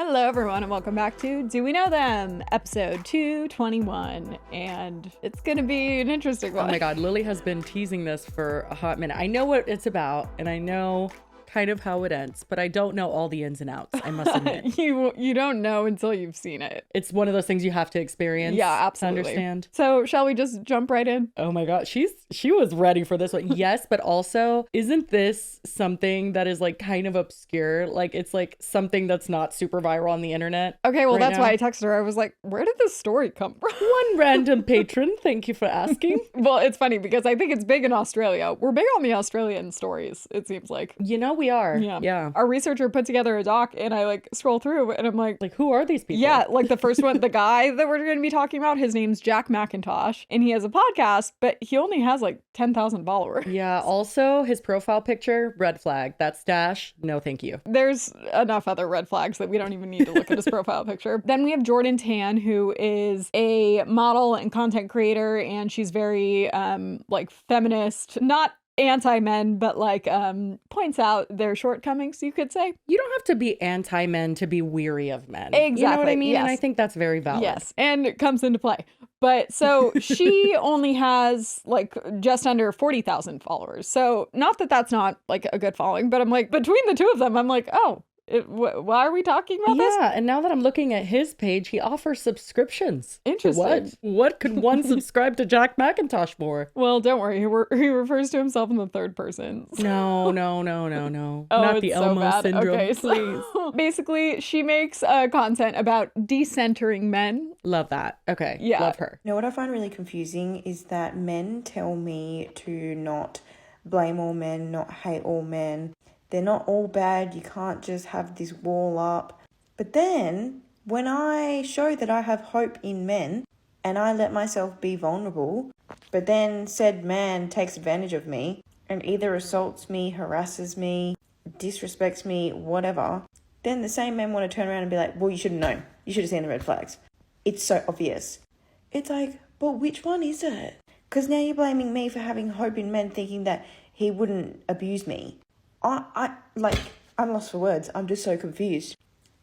Hello, everyone, and welcome back to Do We Know Them, episode 221, and it's going to be an interesting one. Oh my God, Lily has been teasing this for a hot minute. I know what it's about, and I know kind of how it ends, but I don't know all the ins and outs, I must admit. You don't know until you've seen it. It's one of those things you have to experience. Yeah, absolutely. To understand. So shall we just jump right in? Oh my God, she was ready for this one. Yes, but also, isn't this something that is like kind of obscure? Like it's like something that's not super viral on the internet. Okay, well, right that's now? why I texted her. I was like, where did this story come from? One random patron, thank you for asking. Well, it's funny because I think it's big in Australia. We're big on the Australian stories, it seems like. You know, we are. Yeah. Our researcher put together a doc and I like scroll through and I'm like, who are these people? Yeah, like the first one, the guy that we're going to be talking about, his name's Jack McIntosh and he has a podcast, but he only has like 10,000 followers. Yeah, also his profile picture, red flag. That's Dash. No, thank you. There's enough other red flags that we don't even need to look at his profile picture. Then we have Jordan Tan, who is a model and content creator, and she's very like feminist, not anti-men, but like points out their shortcomings, you could say. You don't have to be anti-men to be weary of men. Exactly. You know what I mean? Yes. And I think that's very valid. Yes. And it comes into play. But so she only has like just under 40,000 followers. So not that that's not like a good following, but I'm like, between the two of them, I'm like, oh, why are we talking about this? Yeah, and now that I'm looking at his page, he offers subscriptions. Interesting. What could one subscribe to Jack McIntosh for? Well, don't worry. He refers to himself in the third person. So. No. Oh, Not the Elmo bad. syndrome, okay, please. So basically, she makes content about decentering men. Love that. Okay, yeah. Love her. You know what I find really confusing is that men tell me to not blame all men, not hate all men. They're not all bad. You can't just have this wall up. But then when I show that I have hope in men and I let myself be vulnerable, but then said man takes advantage of me and either assaults me, harasses me, disrespects me, whatever, then the same men want to turn around and be like, well, you should have known. You should have seen the red flags. It's so obvious. It's like, but which one is it? Because now you're blaming me for having hope in men, thinking that he wouldn't abuse me. I'm lost for words. I'm just so confused.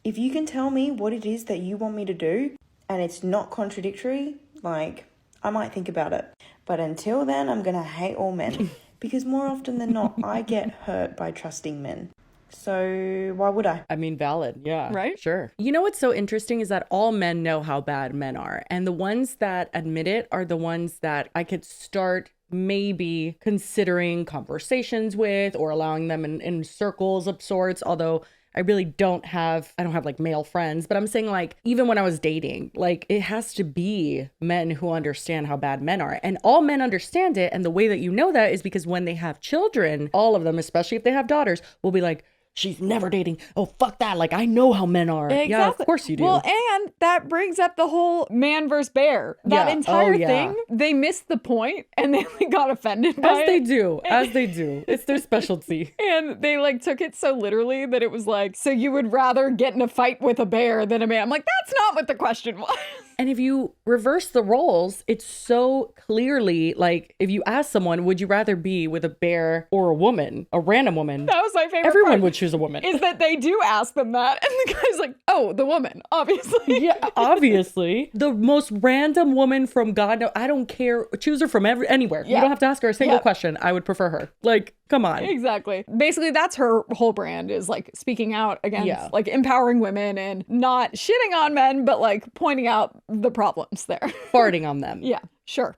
If you can tell me what it is that you want me to do and it's not contradictory, like, I might think about it. But until then, I'm going to hate all men because more often than not, I get hurt by trusting men. So why would I? I mean, valid. Yeah. Right? Sure. You know what's so interesting is that all men know how bad men are. And the ones that admit it are the ones that I could start maybe considering conversations with or allowing them in circles of sorts. Although I really don't have like male friends, but I'm saying like, even when I was dating, like it has to be men who understand how bad men are, and all men understand it. And the way that you know that is because when they have children, all of them, especially if they have daughters, will be like, she's never dating. Oh, fuck that. Like, I know how men are. Exactly. Yeah, of course you do. Well, and that brings up the whole man versus bear. That entire thing, they missed the point and they got offended by As they do. It's their specialty. And they like took it so literally that it was like, so you would rather get in a fight with a bear than a man. I'm like, that's not what the question was. And if you reverse the roles, it's so clearly like, if you ask someone, would you rather be with a bear or a woman, a random woman? That was my favorite Everyone part, would choose a woman. is that they do ask them that. And the guy's like, oh, the woman, obviously. Yeah, obviously. The most random woman from God knows. I don't care. Choose her from anywhere. Yeah. You don't have to ask her a single question. I would prefer her. Like, come on. Exactly. Basically, that's her whole brand, is like speaking out against like empowering women and not shitting on men, but like pointing out the problems there. Farting on them. Yeah, sure.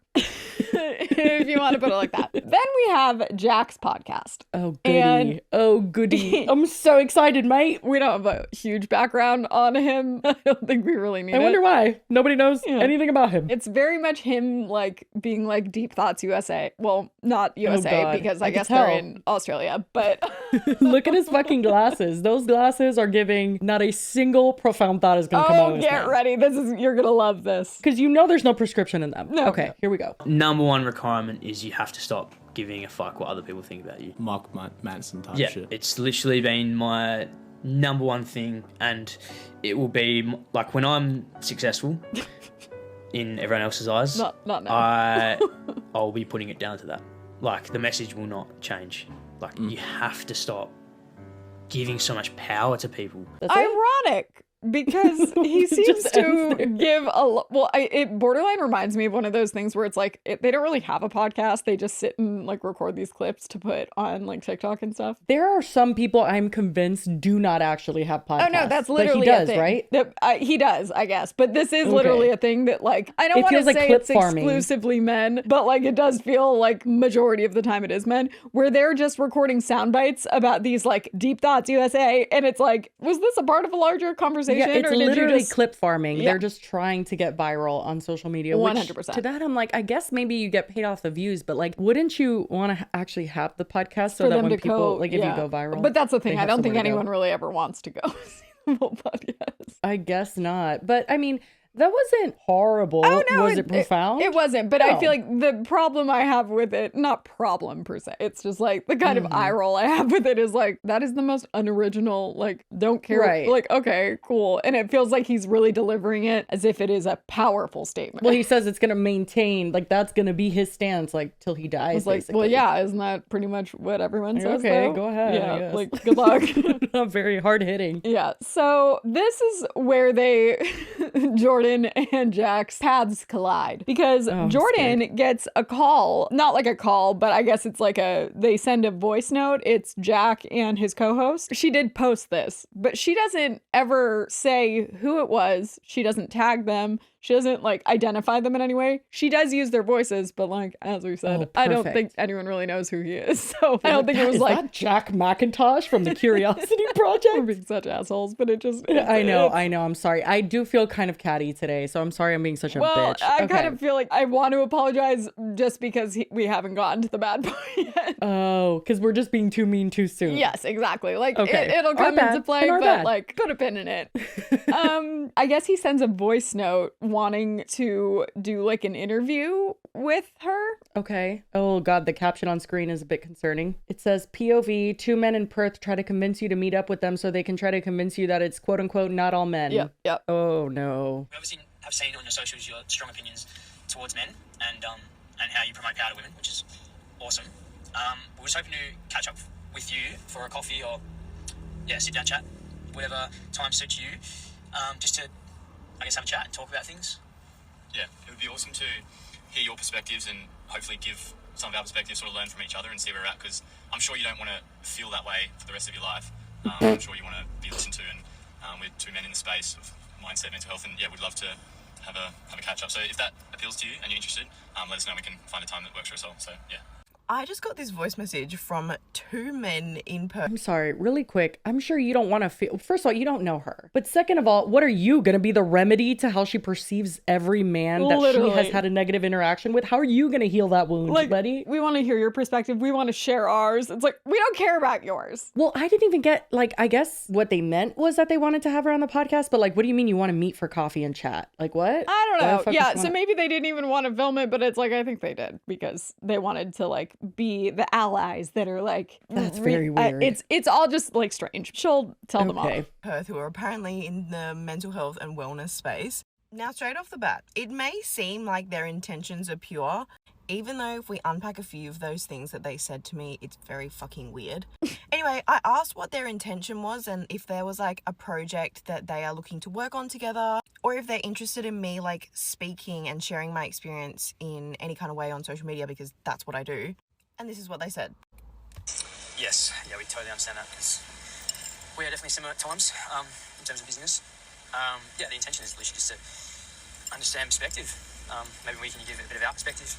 If you want to put it like that. Then we have Jack's podcast. Oh, goody. I'm so excited, mate. We don't have a huge background on him. I don't think we really need it. I wonder why. Nobody knows anything about him. It's very much him like being like Deep Thoughts USA. Well, not USA because I guess they're in Australia, but look at his fucking glasses. Those glasses are giving not a single profound thought is going to come out of his get mouth. ready. You're going to love this. Because you know there's no prescription in them. No. Okay, here we go. Number one requirement is you have to stop giving a fuck what other people think about you. Mark Manson type Yeah, shit. it's literally been my number one thing, and it will be like when I'm successful in everyone else's eyes, Not now. I'll be putting it down to that. Like, the message will not change. Like, you have to stop giving so much power to people. That's it? Ironic because he seems Just to ends there. give it borderline reminds me of one of those things where it's like they don't really have a podcast. They just sit and like record these clips to put on like TikTok and stuff. There are some people I'm convinced do not actually have podcasts. Oh no, that's But literally he does, a thing. right? He does, I guess. But this is literally a thing that like I don't It want to feels like say clip it's farming. exclusively men, but like it does feel like majority of the time it is men, where they're just recording sound bites about these like deep thoughts USA, and it's like, was this a part of a larger conversation? Yeah, it's or did literally you just... clip farming. Yeah. They're just trying to get viral on social media. 100%. To that, I'm like, I guess maybe you get paid off the views, but like, wouldn't you want to actually have the podcast so for that them when to people, go, like, if you go viral? But that's the they thing. I have don't think somewhere to go. anyone really ever wants to go see the whole podcast. I guess not. But I mean, that wasn't horrible. Oh, no, Was it profound? It wasn't, but No. I feel like the problem I have with it, not problem per se, it's just like the kind of eye roll I have with it is like, that is the most unoriginal, like, don't care. Right. Like, okay, cool. And it feels like he's really delivering it as if it is a powerful statement. Well, he says it's going to maintain, like, that's going to be his stance, like, till he dies, It's like, basically. well, yeah, isn't that pretty much what everyone says? Okay, though? go ahead, I Yeah, guess. like, good luck. Not very hard hitting. Yeah, so this is where Jordan and Jack's paths collide because I'm Jordan gets a call, not like a call, but I guess it's like they send a voice note. It's Jack and his co-host. She did post this, but she doesn't ever say who it was. She doesn't tag them. She doesn't like identify them in any way. She does use their voices, but like as we said, Oh, I don't perfect. think anyone really knows who he is. So I don't think it was Is like that Jack McIntosh from the Curiosity we're Project? being such assholes, but it just I know. I'm sorry. I do feel kind of catty today, so I'm sorry I'm being such a Well, bitch. I Okay. kind of feel like I want to apologize just because we haven't gotten to the bad part yet. Oh, because we're just being too mean too soon. Yes, exactly. Like Okay. it'll Our come bad, into play, and our but bad. like put a pin in it. I guess he sends a voice note wanting to do like an interview with her. Okay. Oh God, the caption on screen is a bit concerning. It says POV, 2 men in Perth try to convince you to meet up with them so they can try to convince you that it's quote unquote not all men. Yep. Oh no. We obviously have seen on your socials your strong opinions towards men and how you promote power to women, which is awesome. We were just hoping to catch up with you for a coffee or sit down chat, whatever time suits you, just to I guess have a chat and talk about things. Yeah, it would be awesome to hear your perspectives and hopefully give some of our perspectives, sort of learn from each other and see where we're at, because I'm sure you don't want to feel that way for the rest of your life. I'm sure you want to be listened to, and we're 2 men in the space of mindset, mental health, and yeah, we'd love to have a catch up. So if that appeals to you and you're interested, let us know. We can find a time that works for us all. So yeah. I just got this voice message from 2 men in Perth. I'm sorry, really quick. I'm sure you don't want to feel, first of all, you don't know her. But second of all, what are you going to be the remedy to how she perceives every man that Literally. she has had a negative interaction with? How are you going to heal that wound, Like Letty? we want to hear your perspective. We want to share ours. It's like we don't care about yours. Well, I didn't even get, like, I guess what they meant was that they wanted to have her on the podcast, but like, what do you mean you want to meet for coffee and chat? Like, what? I Why the don't know. fuck Yeah, does she so wanna- maybe they didn't even want to film it, but it's like I think they did because they wanted to like be the allies that are like That's very weird. It's all just like strange. She'll tell them all. Okay. Perth who are apparently in the mental health and wellness space. Now, straight off the bat, it may seem like their intentions are pure, even though if we unpack a few of those things that they said to me, it's very fucking weird. Anyway, I asked what their intention was and if there was like a project that they are looking to work on together, or if they're interested in me like speaking and sharing my experience in any kind of way on social media, because that's what I do. And this is what they said. Yes, yeah, we totally understand that because we are definitely similar at times in terms of business. The intention is literally just to understand perspective. Maybe we can give a bit of our perspective.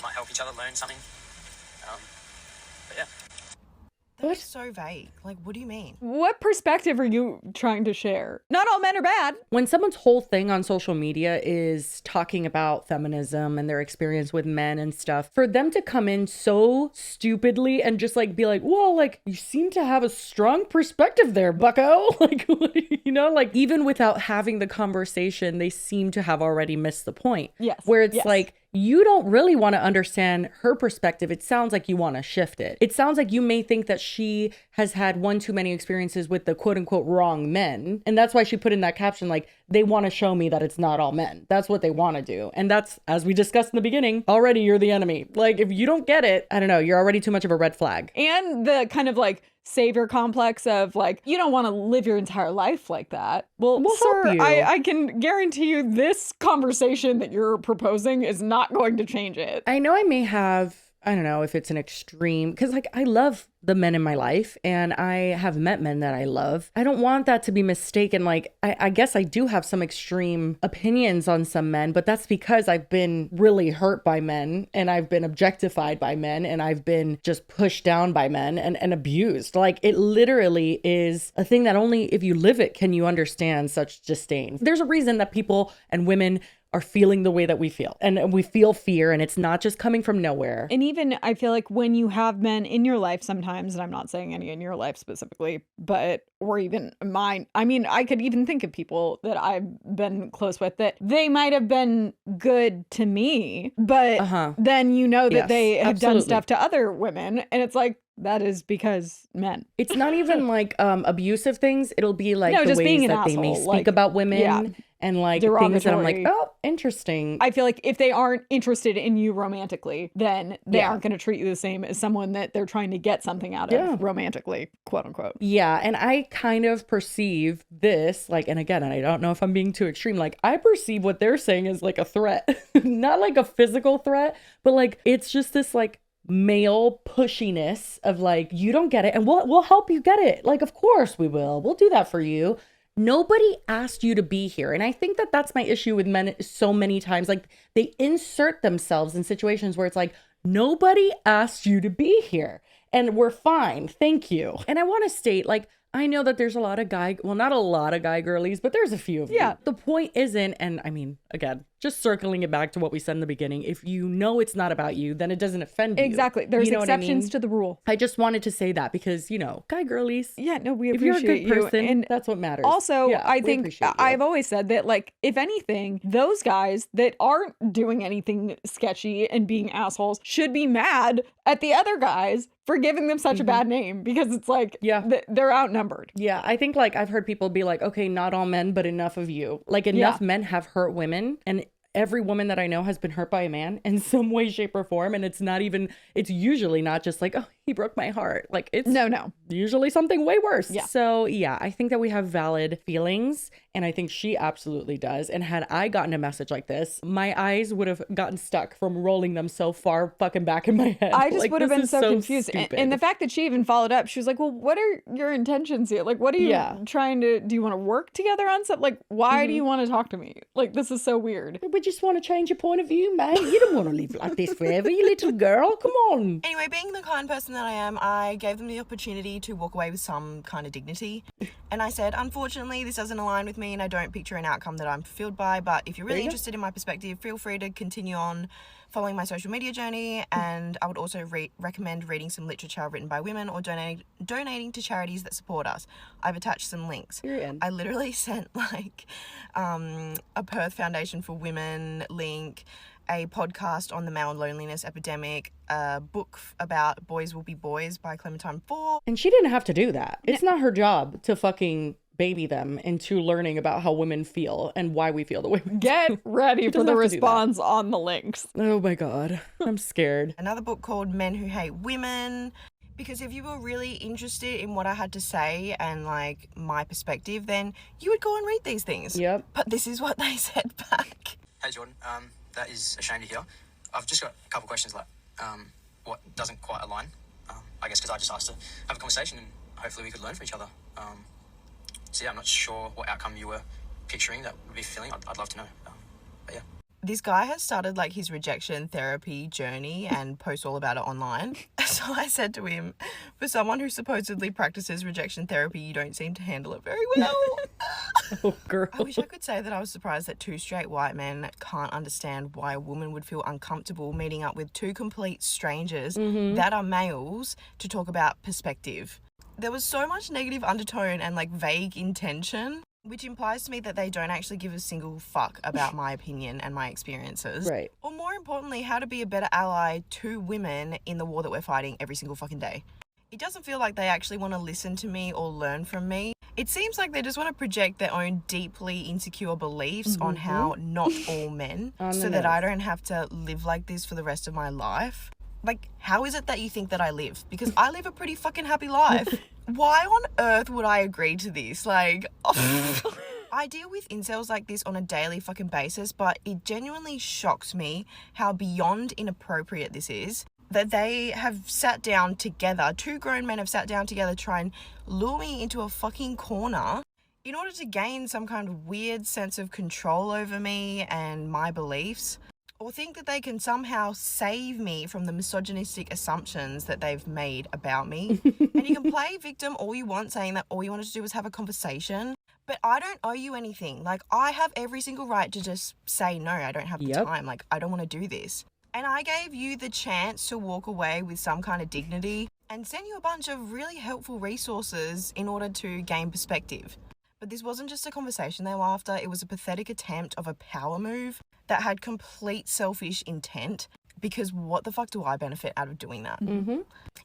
Might help each other learn something. But yeah. That's so vague. Like, what do you mean? What perspective are you trying to share? Not all men are bad. When someone's whole thing on social media is talking about feminism and their experience with men and stuff, for them to come in so stupidly and just like be like, well, like you seem to have a strong perspective there, bucko. Like, you know, like even without having the conversation, they seem to have already missed the point. Yes. Where it's Yes. like, you don't really want to understand her perspective. It sounds like you want to shift it. It sounds like you may think that she has had one too many experiences with the quote unquote wrong men. And that's why she put in that caption, like, they want to show me that it's not all men. That's what they want to do. And that's, as we discussed in the beginning, already you're the enemy. Like, if you don't get it, I don't know, you're already too much of a red flag. And the kind of like savior complex of like, you don't want to live your entire life like that. Well, We'll sir, help you. I can guarantee you this conversation that you're proposing is not going to change it. I know I may have, I don't know if it's an extreme, because like I love the men in my life and I have met men that I love. I don't want that to be mistaken. Like, I guess I do have some extreme opinions on some men, but that's because I've been really hurt by men and I've been objectified by men and I've been just pushed down by men and abused. Like, it literally is a thing that only if you live it can you understand such disdain. There's a reason that people and women are feeling the way that we feel. And we feel fear, and it's not just coming from nowhere. And even I feel like when you have men in your life sometimes, and I'm not saying any in your life specifically, but or even mine. I mean, I could even think of people that I've been close with that they might have been good to me, but then you know that Yes, they have absolutely. done stuff to other women, and it's like, that is because men. It's not even like abusive things. It'll be like No, the just being ways an that they may asshole, speak like, about women yeah. and like things that I'm like, Derogatory. oh, interesting. I feel like if they aren't interested in you romantically, then they Yeah. aren't going to treat you the same as someone that they're trying to get something out Yeah. of romantically, quote unquote. Yeah, and I kind of perceive this, like, and again, I don't know if I'm being too extreme, like, I perceive what they're saying as like a threat. Not like a physical threat, but like, it's just this like male pushiness of like, you don't get it, and we'll help you get it. Like, of course we will. We'll do that for you. Nobody asked you to be here. And I think that that's my issue with men so many times. Like, they insert themselves in situations where it's like, nobody asked you to be here and we're fine. Thank you. And I want to state, like, I know that there's a lot of not a lot of guy girlies, but there's a few of Yeah. you. The point isn't, and I mean, again, just circling it back to what we said in the beginning, if you know it's not about you, then it doesn't offend you. Exactly. There's You know what I exceptions mean? to the rule. I just wanted to say that because, you know, guy girlies. Yeah, no, we If you're a appreciate good you. person, And that's what matters. also, Yeah, I we think appreciate you. I've always said that, like, if anything, those guys that aren't doing anything sketchy and being assholes should be mad at the other guys for giving them such a bad name, because it's like, Yeah. they're outnumbered. Yeah, I think like I've heard people be like, okay, not all men, but enough of you. Like, enough men have hurt women, and every woman that I know has been hurt by a man in some way, shape, or form. And it's usually not just like, oh, he broke my heart. Like, it's No. usually something way worse. Yeah. So yeah, I think that we have valid feelings, and I think she absolutely does. And had I gotten a message like this, my eyes would have gotten stuck from rolling them so far fucking back in my head. I just Like, would have this been is so confused. And stupid. the fact that she even followed up, she was like, well, what are your intentions here? Like, what are you trying to, do you want to work together on something? Like, why do you want to talk to me? Like, this is so weird. We just want to change your point of view, mate. You don't want to live like this forever, you little girl. Come on. Anyway, being the kind person that I am, I gave them the opportunity to walk away with some kind of dignity. And I said, unfortunately, this doesn't align with me and I don't picture an outcome that I'm fulfilled by. But if you're really interested in my perspective, feel free to continue on following my social media journey. And I would also recommend reading some literature written by women or donating to charities that support us. I've attached some links. I literally sent like a Perth Foundation for Women link, a podcast on the male loneliness epidemic, a book about Boys Will Be Boys by Clementine Ford. And she didn't have to do that. It's not her job to fucking baby them into learning about how women feel and why we feel the way we do. Get ready for doesn't the have to do that. response on the links. Oh my God. I'm scared. Another book called Men Who Hate Women. Because if you were really interested in what I had to say and like my perspective, then you would go and read these things. Yep. But this is what they said back. Hey Jordan, that is a shame to hear. I've just got a couple of questions, like what doesn't quite align. I guess because I just asked to have a conversation and hopefully we could learn from each other. So yeah, I'm not sure what outcome you were picturing that would be fulfilling. I'd love to know. But yeah. This guy has started like his rejection therapy journey and posts all about it online. So I said to him, for someone who supposedly practices rejection therapy, you don't seem to handle it very well. Oh, girl. I wish I could say that I was surprised that two straight white men can't understand why a woman would feel uncomfortable meeting up with two complete strangers that are males to talk about perspective. There was so much negative undertone and like vague intention, which implies to me that they don't actually give a single fuck about my opinion and my experiences. Right. Or more importantly, how to be a better ally to women in the war that we're fighting every single fucking day. It doesn't feel like they actually want to listen to me or learn from me. It seems like they just want to project their own deeply insecure beliefs on how not all men, so that I don't have to live like this for the rest of my life. Like, how is it that you think that I live? Because I live a pretty fucking happy life. Why on earth would I agree to this? Like, I deal with incels like this on a daily fucking basis, but it genuinely shocks me how beyond inappropriate this is. That they have sat down together, 2 grown men have sat down together to try and lure me into a fucking corner in order to gain some kind of weird sense of control over me and my beliefs, or think that they can somehow save me from the misogynistic assumptions that they've made about me. And you can play victim all you want, saying that all you wanted to do was have a conversation, but I don't owe you anything. Like, I have every single right to just say, no, I don't have the time. Like, I don't want to do this. And I gave you the chance to walk away with some kind of dignity and send you a bunch of really helpful resources in order to gain perspective. But this wasn't just a conversation they were after, it was a pathetic attempt of a power move that had complete selfish intent, because what the fuck do I benefit out of doing that? Mm-hmm.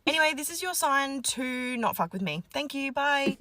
Anyway, this is your sign to not fuck with me. Thank you, bye.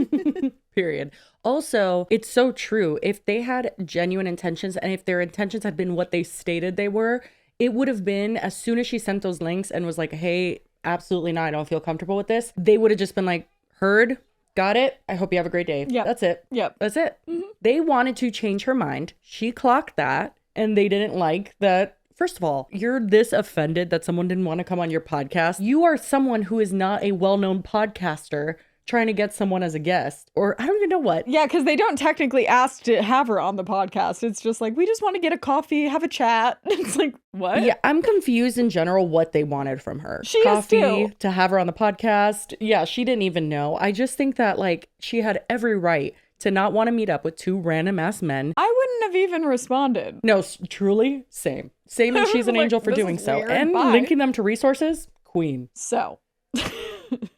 Period. Also, it's so true. If they had genuine intentions, and if their intentions had been what they stated they were, it would have been, as soon as she sent those links and was like, hey, absolutely not, I don't feel comfortable with this, they would have just been like, heard, got it, I hope you have a great day. Yeah. That's it. Yep. That's it. Mm-hmm. They wanted to change her mind. She clocked that, and they didn't like that. First of all, you're this offended that someone didn't want to come on your podcast. You are someone who is not a well-known podcaster trying to get someone as a guest, or I don't even know what. Yeah, because they don't technically ask to have her on the podcast. It's just like, we just want to get a coffee, have a chat. It's like, what? Yeah, I'm confused in general what they wanted from her. She Coffee, is too. to have her on the podcast. Yeah, she didn't even know. I just think that, like, she had every right to not want to meet up with 2 random ass men. I wouldn't have even responded. No, truly, same. Same, and she's an Like, angel for this doing is so. weird. And Bye. linking them to resources, queen. So.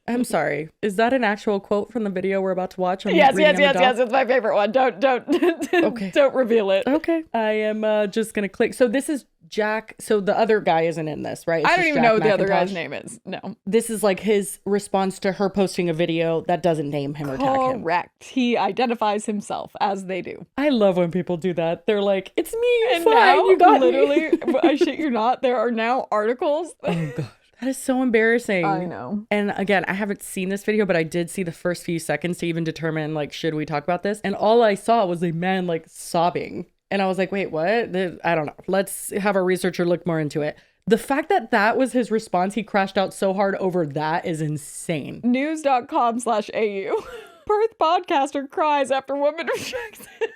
I'm sorry. Is that an actual quote from the video we're about to watch? Yes. It's my favorite one. Don't Okay. don't reveal it. Okay. I am just going to click. So this is Jack. So the other guy isn't in this, right? It's I don't just even Jack know what the other guy's McIntosh. name is. No. This is like his response to her posting a video that doesn't name him or tag him. Correct. He identifies himself, as they do. I love when people do that. They're like, it's me. And Fine, now, you got literally, me. I shit you not, there are now articles. Oh God. That is so embarrassing. I know. And again, I haven't seen this video, but I did see the first few seconds to even determine, like, should we talk about this? And all I saw was a man, like, sobbing. And I was like, wait, what? I don't know. Let's have a researcher look more into it. The fact that that was his response, he crashed out so hard over that, is insane. News.com/AU. Perth podcaster cries after woman rejects him.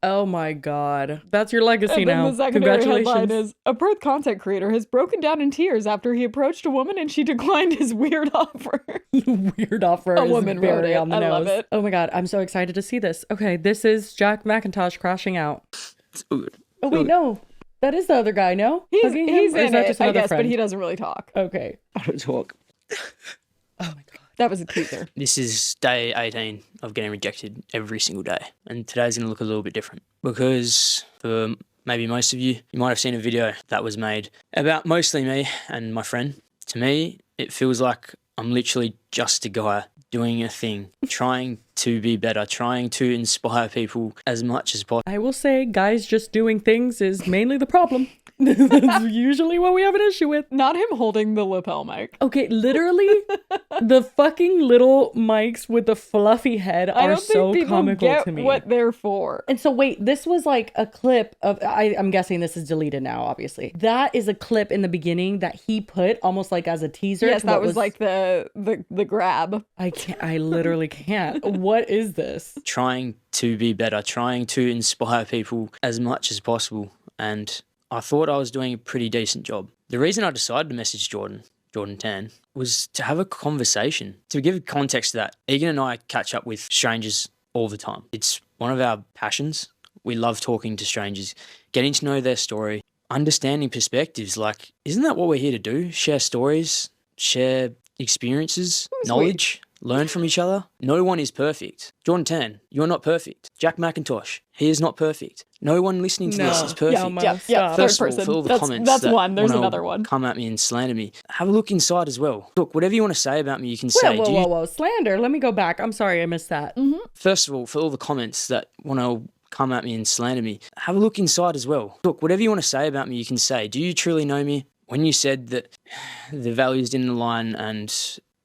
Oh my God. That's your legacy And then now. the secondary headline Congratulations. is, a Perth content creator has broken down in tears after he approached a woman and she declined his weird offer. Weird offer. A is woman wrote very it. on the I nose. love it. Oh my God. I'm so excited to see this. Okay. This is Jack McIntosh crashing out. Oh wait, no. That is the other guy, no? He's Hugging him? in Or is that it, just I another guess, friend? but he doesn't really talk. Okay. I don't talk. Oh my God. That was a teaser. This is day 18 of getting rejected every single day. And today's going to look a little bit different because for maybe most of you, you might have seen a video that was made about mostly me and my friend. To me, it feels like I'm literally just a guy doing a thing, trying to be better, trying to inspire people as much as possible. I will say guys just doing things is mainly the problem. That's usually what we have an issue with. Not him holding the lapel mic. Okay, literally, the fucking little mics with the fluffy head I are don't so think people comical get to me. what they're for. And so wait, this was like a clip of, I'm guessing this is deleted now, obviously. That is a clip in the beginning that he put almost like as a teaser. Yes, to that what was like the grab. I literally can't. What is this? Trying to be better, trying to inspire people as much as possible. And I thought I was doing a pretty decent job. The reason I decided to message Jordan Tan, was to have a conversation. To give context to that, Egan and I catch up with strangers all the time. It's one of our passions. We love talking to strangers, getting to know their story, understanding perspectives. Like, isn't that what we're here to do? Share stories, share experiences, knowledge, learn from each other. No one is perfect. Jordan Tan, you're not perfect. Jack McIntosh, he is not perfect. No one listening to this is perfect. Yeah, First third of all, person. for all the That's comments that one. There's wanna another one. come at me and slander me, have a look inside as well. Look, whatever you want to say about me, you can say. Whoa. Slander. Let me go back. I'm sorry, I missed that. First of all, for all the comments that want to come at me and slander me, have a look inside as well. Look, whatever you want to say about me, you can say. Do you truly know me? When you said that the values didn't align and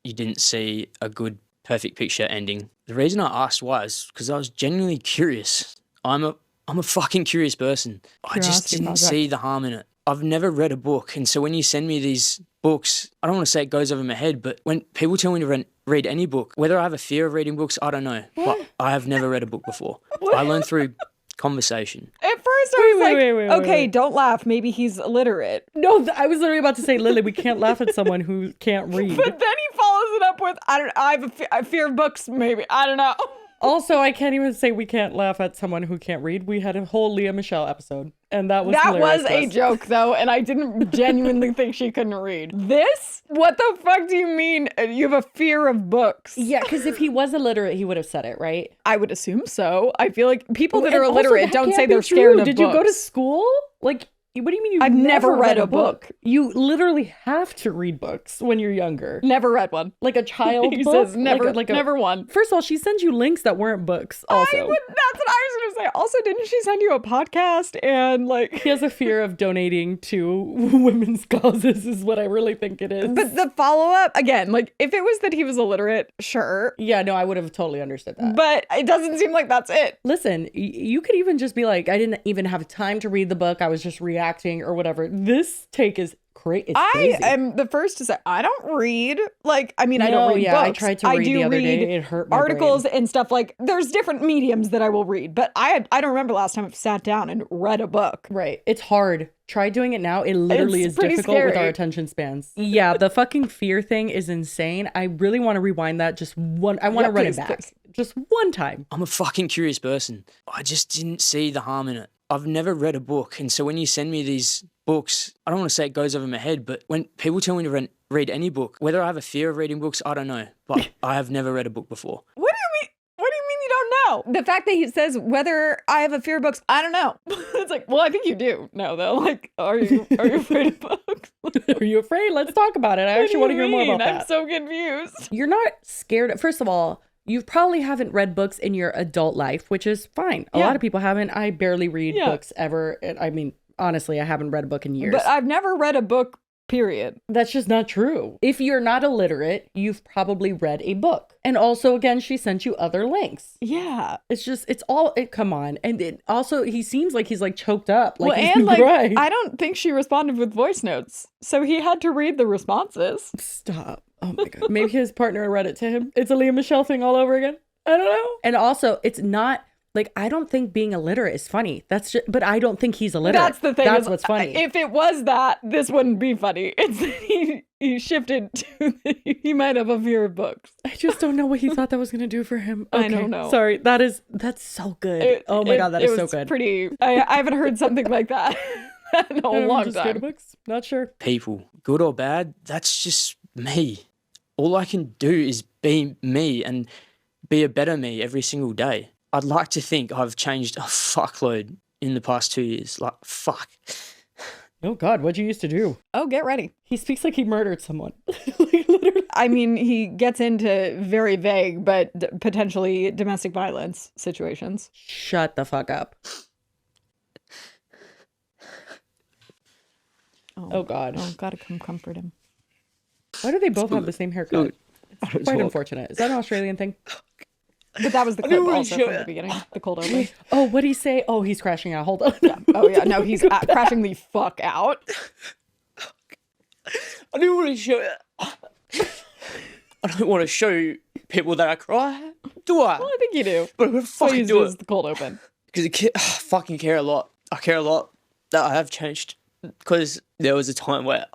you didn't see a good, perfect picture ending, the reason I asked why is because I was genuinely curious. I'm a fucking curious person. I just Curiosity didn't project. see the harm in it. I've never read a book, and so when you send me these books, I don't want to say it goes over my head, but when people tell me to read any book, whether I have a fear of reading books, I don't know. But I have never read a book before. I learned through conversation. At first, I was wait, okay, don't laugh. Maybe he's illiterate. No, I was literally about to say, Lily, we can't laugh at someone who can't read. But then he follows it up with, I have a fear of books, maybe. I don't know. Also, I can't even say we can't laugh at someone who can't read. We had a whole Leah Michelle episode, and that was That hilarious was to a us. joke, though, and I didn't genuinely think she couldn't read. This? What the fuck do you mean you have a fear of books? Yeah, because if he was illiterate, he would have said it, right? I would assume so. I feel like people that are And also, illiterate that don't can't say be they're scared true. of Did books. you go to school? Like, what do you mean you've I've never read a book? book. You literally have to read books when you're younger. Never read one. Like a child He book? says never, Like a- never one. First of all, she sends you links that weren't books also. That's what I was going to say. Also, didn't she send you a podcast and like... He has a fear of donating to women's causes is what I really think it is. But the follow-up, again, like if it was that he was illiterate, sure. Yeah, no, I would have totally understood that. But it doesn't seem like that's it. Listen, you could even just be like, I didn't even have time to read the book. I was just reacting or whatever. This take is crazy. I am the first to say I don't read. Like, I mean, I No, don't read yeah, I books. tried to read do the other read day. It hurt my articles and stuff. Like, there's different mediums that I will read, but I don't remember last time I've sat down and read a book. Right. It's hard. Try doing it now. It literally It's is pretty difficult with scary. our attention spans. Yeah, the fucking fear thing is insane. I really want to rewind that just one. I want to Yeah, run please, it back. please. Just one time. I'm a fucking curious person. I just didn't see the harm in it. I've never read a book, and so when you send me these books, I don't want to say it goes over my head, but when people tell me to read any book, whether I have a fear of reading books, I don't know, but I have never read a book before. What do you mean? What do you mean you don't know? The fact that he says whether I have a fear of books, I don't know. It's like, well, I think you do know though. Like, are you afraid of books? Are you afraid? Let's talk about it. I actually want to hear more about that. I'm so confused. You're not scared. First of all, you probably haven't read books in your adult life, which is fine. A Yeah. lot of people haven't. I barely read Yeah. books ever. I mean, honestly, I haven't read a book in years. But I've never read a book, period. That's just not true. If you're not illiterate, you've probably read a book. And also, again, she sent you other links. Yeah. It's just, come on. And it also, he seems like he's like choked up. Like Well, he's and like, crying. I don't think she responded with voice notes. So he had to read the responses. Stop. Oh my God. Maybe his partner read it to him. It's a Leah Michelle thing all over again. I don't know. And also, it's not like, I don't think being illiterate is funny. That's just, but I don't think he's illiterate. That's the thing. That's is, what's funny. If it was that, this wouldn't be funny. It's that he shifted to he might have a fear of books. I just don't know what he thought that was going to do for him. I Okay. don't know. Sorry. That's so good. Oh my God. That is so good. Pretty. I haven't heard something like that in a I'm long just scared time. of books. Not sure. People, good or bad, that's just me. All I can do is be me and be a better me every single day. I'd like to think I've changed a fuckload in the past 2 years. Like, fuck. Oh God. What'd you used to do? Oh, get ready. He speaks like he murdered someone. Like literally. I mean, he gets into very vague but potentially domestic violence situations. Shut the fuck up. Oh God. Oh, gotta come comfort him. Why do they both have the same haircut? It's quite unfortunate. Is that an Australian thing? But that was the clip also from the beginning, the cold open. Oh, what'd he say? Oh, he's crashing out. Hold on. Oh yeah, no, he's crashing the fuck out. I don't want to show I don't want to show people that I cry, do I? Well, I think you do. But I'm gonna So fucking he's do just it the cold open. because I fucking care a lot. I care a lot that I have changed because there was a time where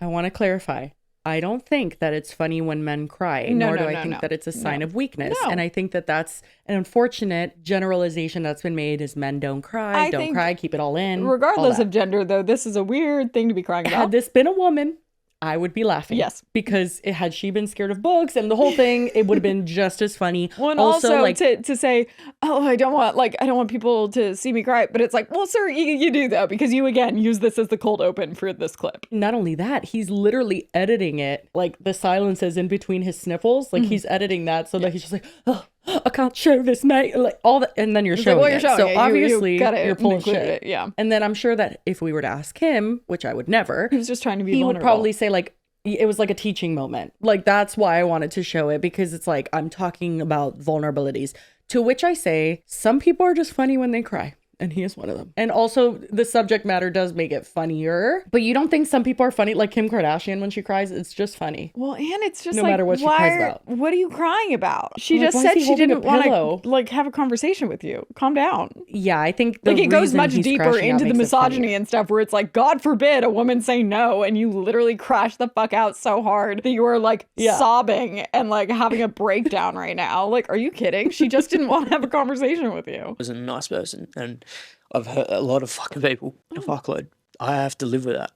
I want to clarify. I don't think that it's funny when men cry, No, nor no, do I no, think no. that it's a sign No. of weakness. No. And I think that that's an unfortunate generalization that's been made is men don't cry, I don't think cry, keep it all in. all Regardless that. of gender, though, this is a weird thing to be crying about. Had this been a woman, I would be laughing. Yes. Because had she been scared of books and the whole thing, it would have been just as funny. Well, and also like, to say, oh, I don't want people to see me cry, but it's like, well, sir, you do though, because you again use this as the cold open for this clip. not only that, he's literally editing it, like the silences in between his sniffles, like he's editing that so that he's just like, oh, I can't show this, mate. Like all that, and then you're It's showing like, well, it. you're showing So it. obviously you got it you're and full of included shit. it, yeah. And then I'm sure that if we were to ask him, which I would never, He was just trying to be he vulnerable. would probably say like, it was like a teaching moment. Like that's why I wanted to show it, because it's like I'm talking about vulnerabilities. To which I say, some people are just funny when they cry. And he is one of them. And also the subject matter does make it funnier. But you don't think some people are funny? Like Kim Kardashian when she cries, it's just funny. Well, and it's just No like, matter what she cries about. what are you crying about? She Like, just why is said he she holding a didn't want pillow? to like have a conversation with you. Calm down. Yeah, I think the Like it goes reason much he's deeper crashing out into the makes it misogyny funnier. and stuff where it's like, God forbid a woman say no and you literally crash the fuck out so hard that you are like sobbing and like having a breakdown right now. Like, are you kidding? She just didn't want to have a conversation with you. I was a nice person, and I've hurt a lot of fucking people. A fuckload. I have to live with that.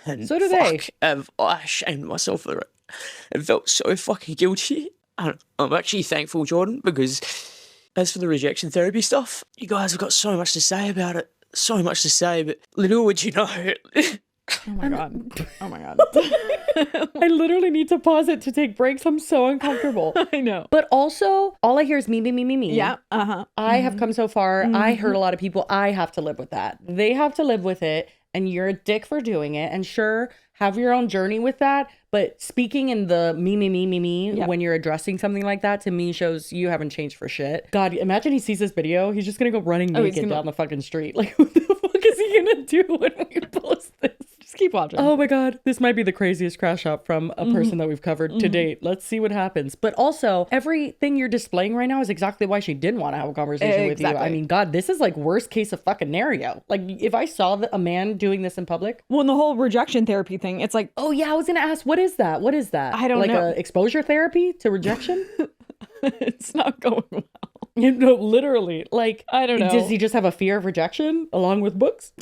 And So do they. have I shamed myself for it and felt so fucking guilty. And I'm actually thankful, Jordan, because as for the rejection therapy stuff, you guys have got so much to say about it. So much to say, but little would you know. Oh my God. Oh my God. I literally need to pause it to take breaks. I'm so uncomfortable. I know. But also, all I hear is me, me, me, me, me. Yeah. Uh-huh. I have come so far. I hurt a lot of people. I have to live with that. They have to live with it. And you're a dick for doing it. And sure, have your own journey with that. But speaking in the me, me, me, me, me, when you're addressing something like that, to me shows you haven't changed for shit. God, imagine he sees this video. He's just going to go running naked down the fucking street. Like, what the fuck is he going to do when we post this? Just keep watching. Oh my God. This might be the craziest crash out from a person that we've covered to date. Let's see what happens. But also, everything you're displaying right now is exactly why she didn't want to have a conversation with you. I mean, God, this is like worst case of fucking scenario. Like, if I saw a man doing this in public. Well, and the whole rejection therapy thing, it's like, oh yeah, I was going to ask, what is that? What is that? I don't like know. Like a exposure therapy to rejection? it's not going well. You know, literally. Like, I don't know. Does he just have a fear of rejection along with books?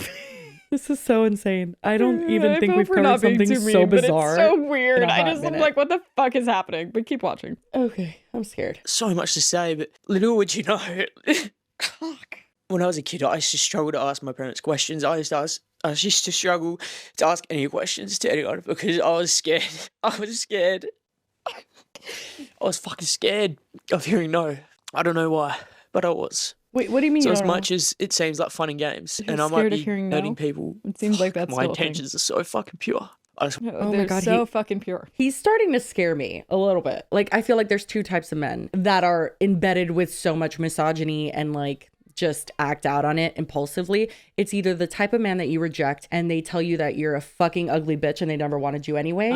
This is so insane. I don't even think we've covered something so bizarre. It's so weird. I just am minute. like, what the fuck is happening? But keep watching. Okay, I'm scared. So much to say, but little would you know. When I was a kid, I used to struggle to ask my parents questions. I used to struggle to ask any questions to anyone because I was scared. I was scared. I was fucking scared of hearing no. I don't know why, but I was. Wait, what do you mean? So as much as it seems like fun and games, and I might be hurting people, it seems like that's my intentions are so fucking pure. Oh my God, so fucking pure. He's starting to scare me a little bit. Like, I feel like there's two types of men that are embedded with so much misogyny and like just act out on it impulsively. It's either the type of man that you reject and they tell you that you're a fucking ugly bitch and they never wanted you anyway.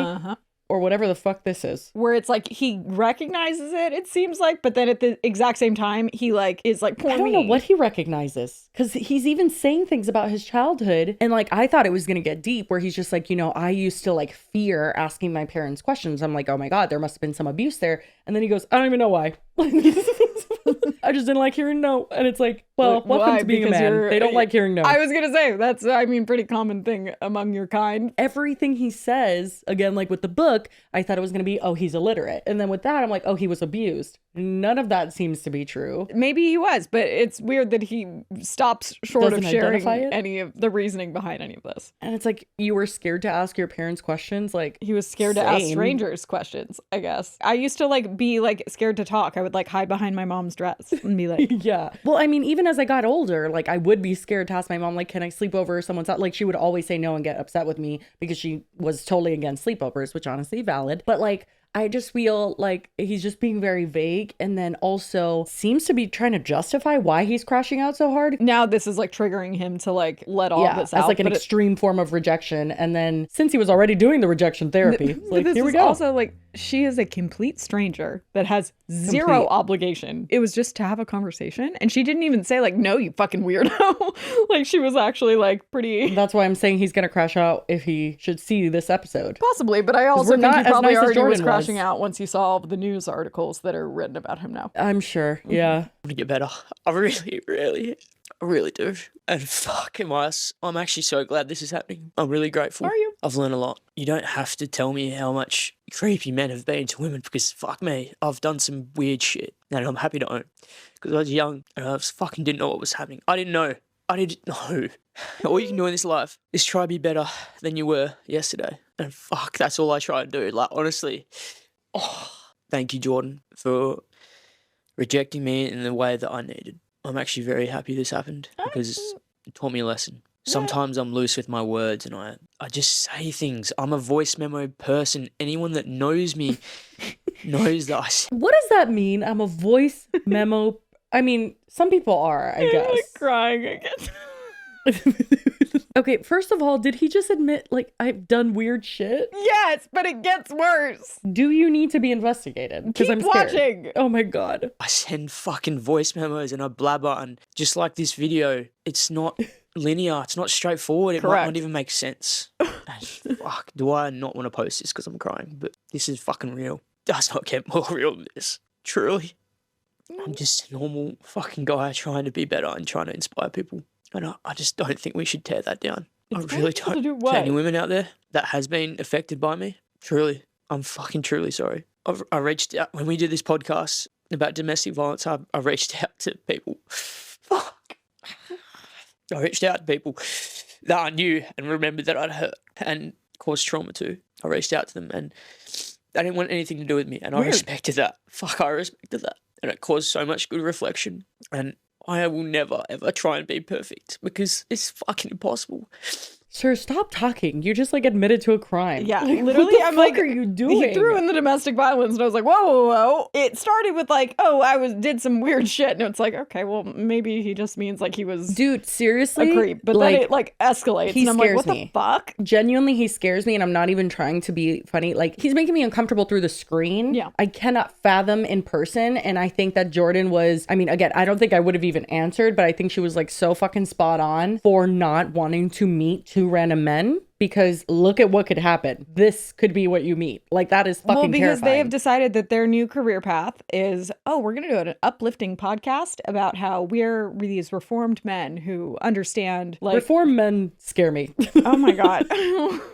Or whatever the fuck this is. Where it's like he recognizes it seems like, but then at the exact same time, he like is like, poor me. I don't know what he recognizes. Because he's even saying things about his childhood. And like, I thought it was going to get deep where he's just like, you know, I used to like fear asking my parents questions. I'm like, oh my God, there must have been some abuse there. And then he goes, I don't even know why. I just didn't like hearing no. And it's like, well, welcome to being a man. They don't like hearing no. I was going to say, that's, I mean, pretty common thing among your kind. Everything he says, again, like with the book, I thought it was going to be, oh, he's illiterate. And then with that, I'm like, oh, he was abused. None of that seems to be true. Maybe he was, but it's weird that he stops short Doesn't of sharing identify it? any of the reasoning behind any of this. And it's like, you were scared to ask your parents questions? Like, he was scared to ask strangers questions, I guess. I used to like be like scared to talk. I would like hide behind my mom's dress and be like, yeah. Well, I mean, even as I got older, like I would be scared to ask my mom, like, can I sleep over someone's house? Like, she would always say no and get upset with me because she was totally against sleepovers, which honestly valid. But like, I just feel like he's just being very vague and then also seems to be trying to justify why he's crashing out so hard. Now this is like triggering him to like let all this out. As like an extreme form of rejection. And then since he was already doing the rejection therapy, like, here we go. Also like, she is a complete stranger that has zero obligation. It was just to have a conversation. And she didn't even say like, no, you fucking weirdo. Like she was actually like pretty. That's why I'm saying he's going to crash out if he should see this episode. Possibly, but I also think he probably nice already was crashing out once he saw the news articles that are written about him now. I'm sure. Yeah. I want to get better. I really do. And fucking I'm actually so glad this is happening. I'm really grateful. Are you? I've learned a lot. You don't have to tell me how much creepy men have been to women because fuck me, I've done some weird shit and I'm happy to own. Because I was young and I fucking didn't know what was happening. I didn't know. All you can do in this life is try to be better than you were yesterday. And fuck, that's all I try to do. Like, honestly. Oh, thank you, Jordan, for rejecting me in the way that I needed. I'm actually very happy this happened because it taught me a lesson. Sometimes I'm loose with my words and I just say things. I'm a voice memo person. Anyone that knows me knows that What does that mean? I'm a voice memo. I mean, some people are, I guess. I'm crying again. Okay, first of all, did he just admit, like, I've done weird shit? Yes, but it gets worse. Do you need to be investigated? Because Keep I'm scared. watching. Oh my god. I send fucking voice memos and I blabber, and just like this video, it's not linear, it's not straightforward, it might Correct. not even make sense. And fuck, do I not want to post this because I'm crying, but this is fucking real. Does not get more real than this. Truly. I'm just a normal fucking guy trying to be better and trying to inspire people. And I just don't think we should tear that down. I really to do don't. what? To any women out there that has been affected by me, truly, I'm fucking truly sorry. I reached out, when we did this podcast about domestic violence, I reached out to people. Fuck. I reached out to people that I knew and remembered that I'd hurt and caused trauma to. I reached out to them and they didn't want anything to do with me, and I respected that. Fuck, I respected that. And it caused so much good reflection. And I will never, ever try and be perfect because it's fucking impossible. Sir, stop talking. You just, like, admitted to a crime. Yeah, Like, literally, what the I'm fuck like, are you doing? He threw in the domestic violence, and I was like, whoa, whoa, whoa. It started with like, oh, did some weird shit, and it's like, okay, well, maybe he just means like he was Dude, seriously? a creep, but like, then it like escalates, he and I'm like, scares what me. the fuck? Genuinely, he scares me, and I'm not even trying to be funny. Like, he's making me uncomfortable through the screen. Yeah. I cannot fathom in person, and I think that Jordan was, I mean, again, I don't think I would have even answered, but I think she was like so fucking spot on for not wanting to meet two random men. Because look at what could happen. This could be what you meet. Like, that is fucking because terrifying. they have decided that their new career path is, we're going to do an uplifting podcast about how we're these reformed men who understand, like, Reform men scare me. oh my God.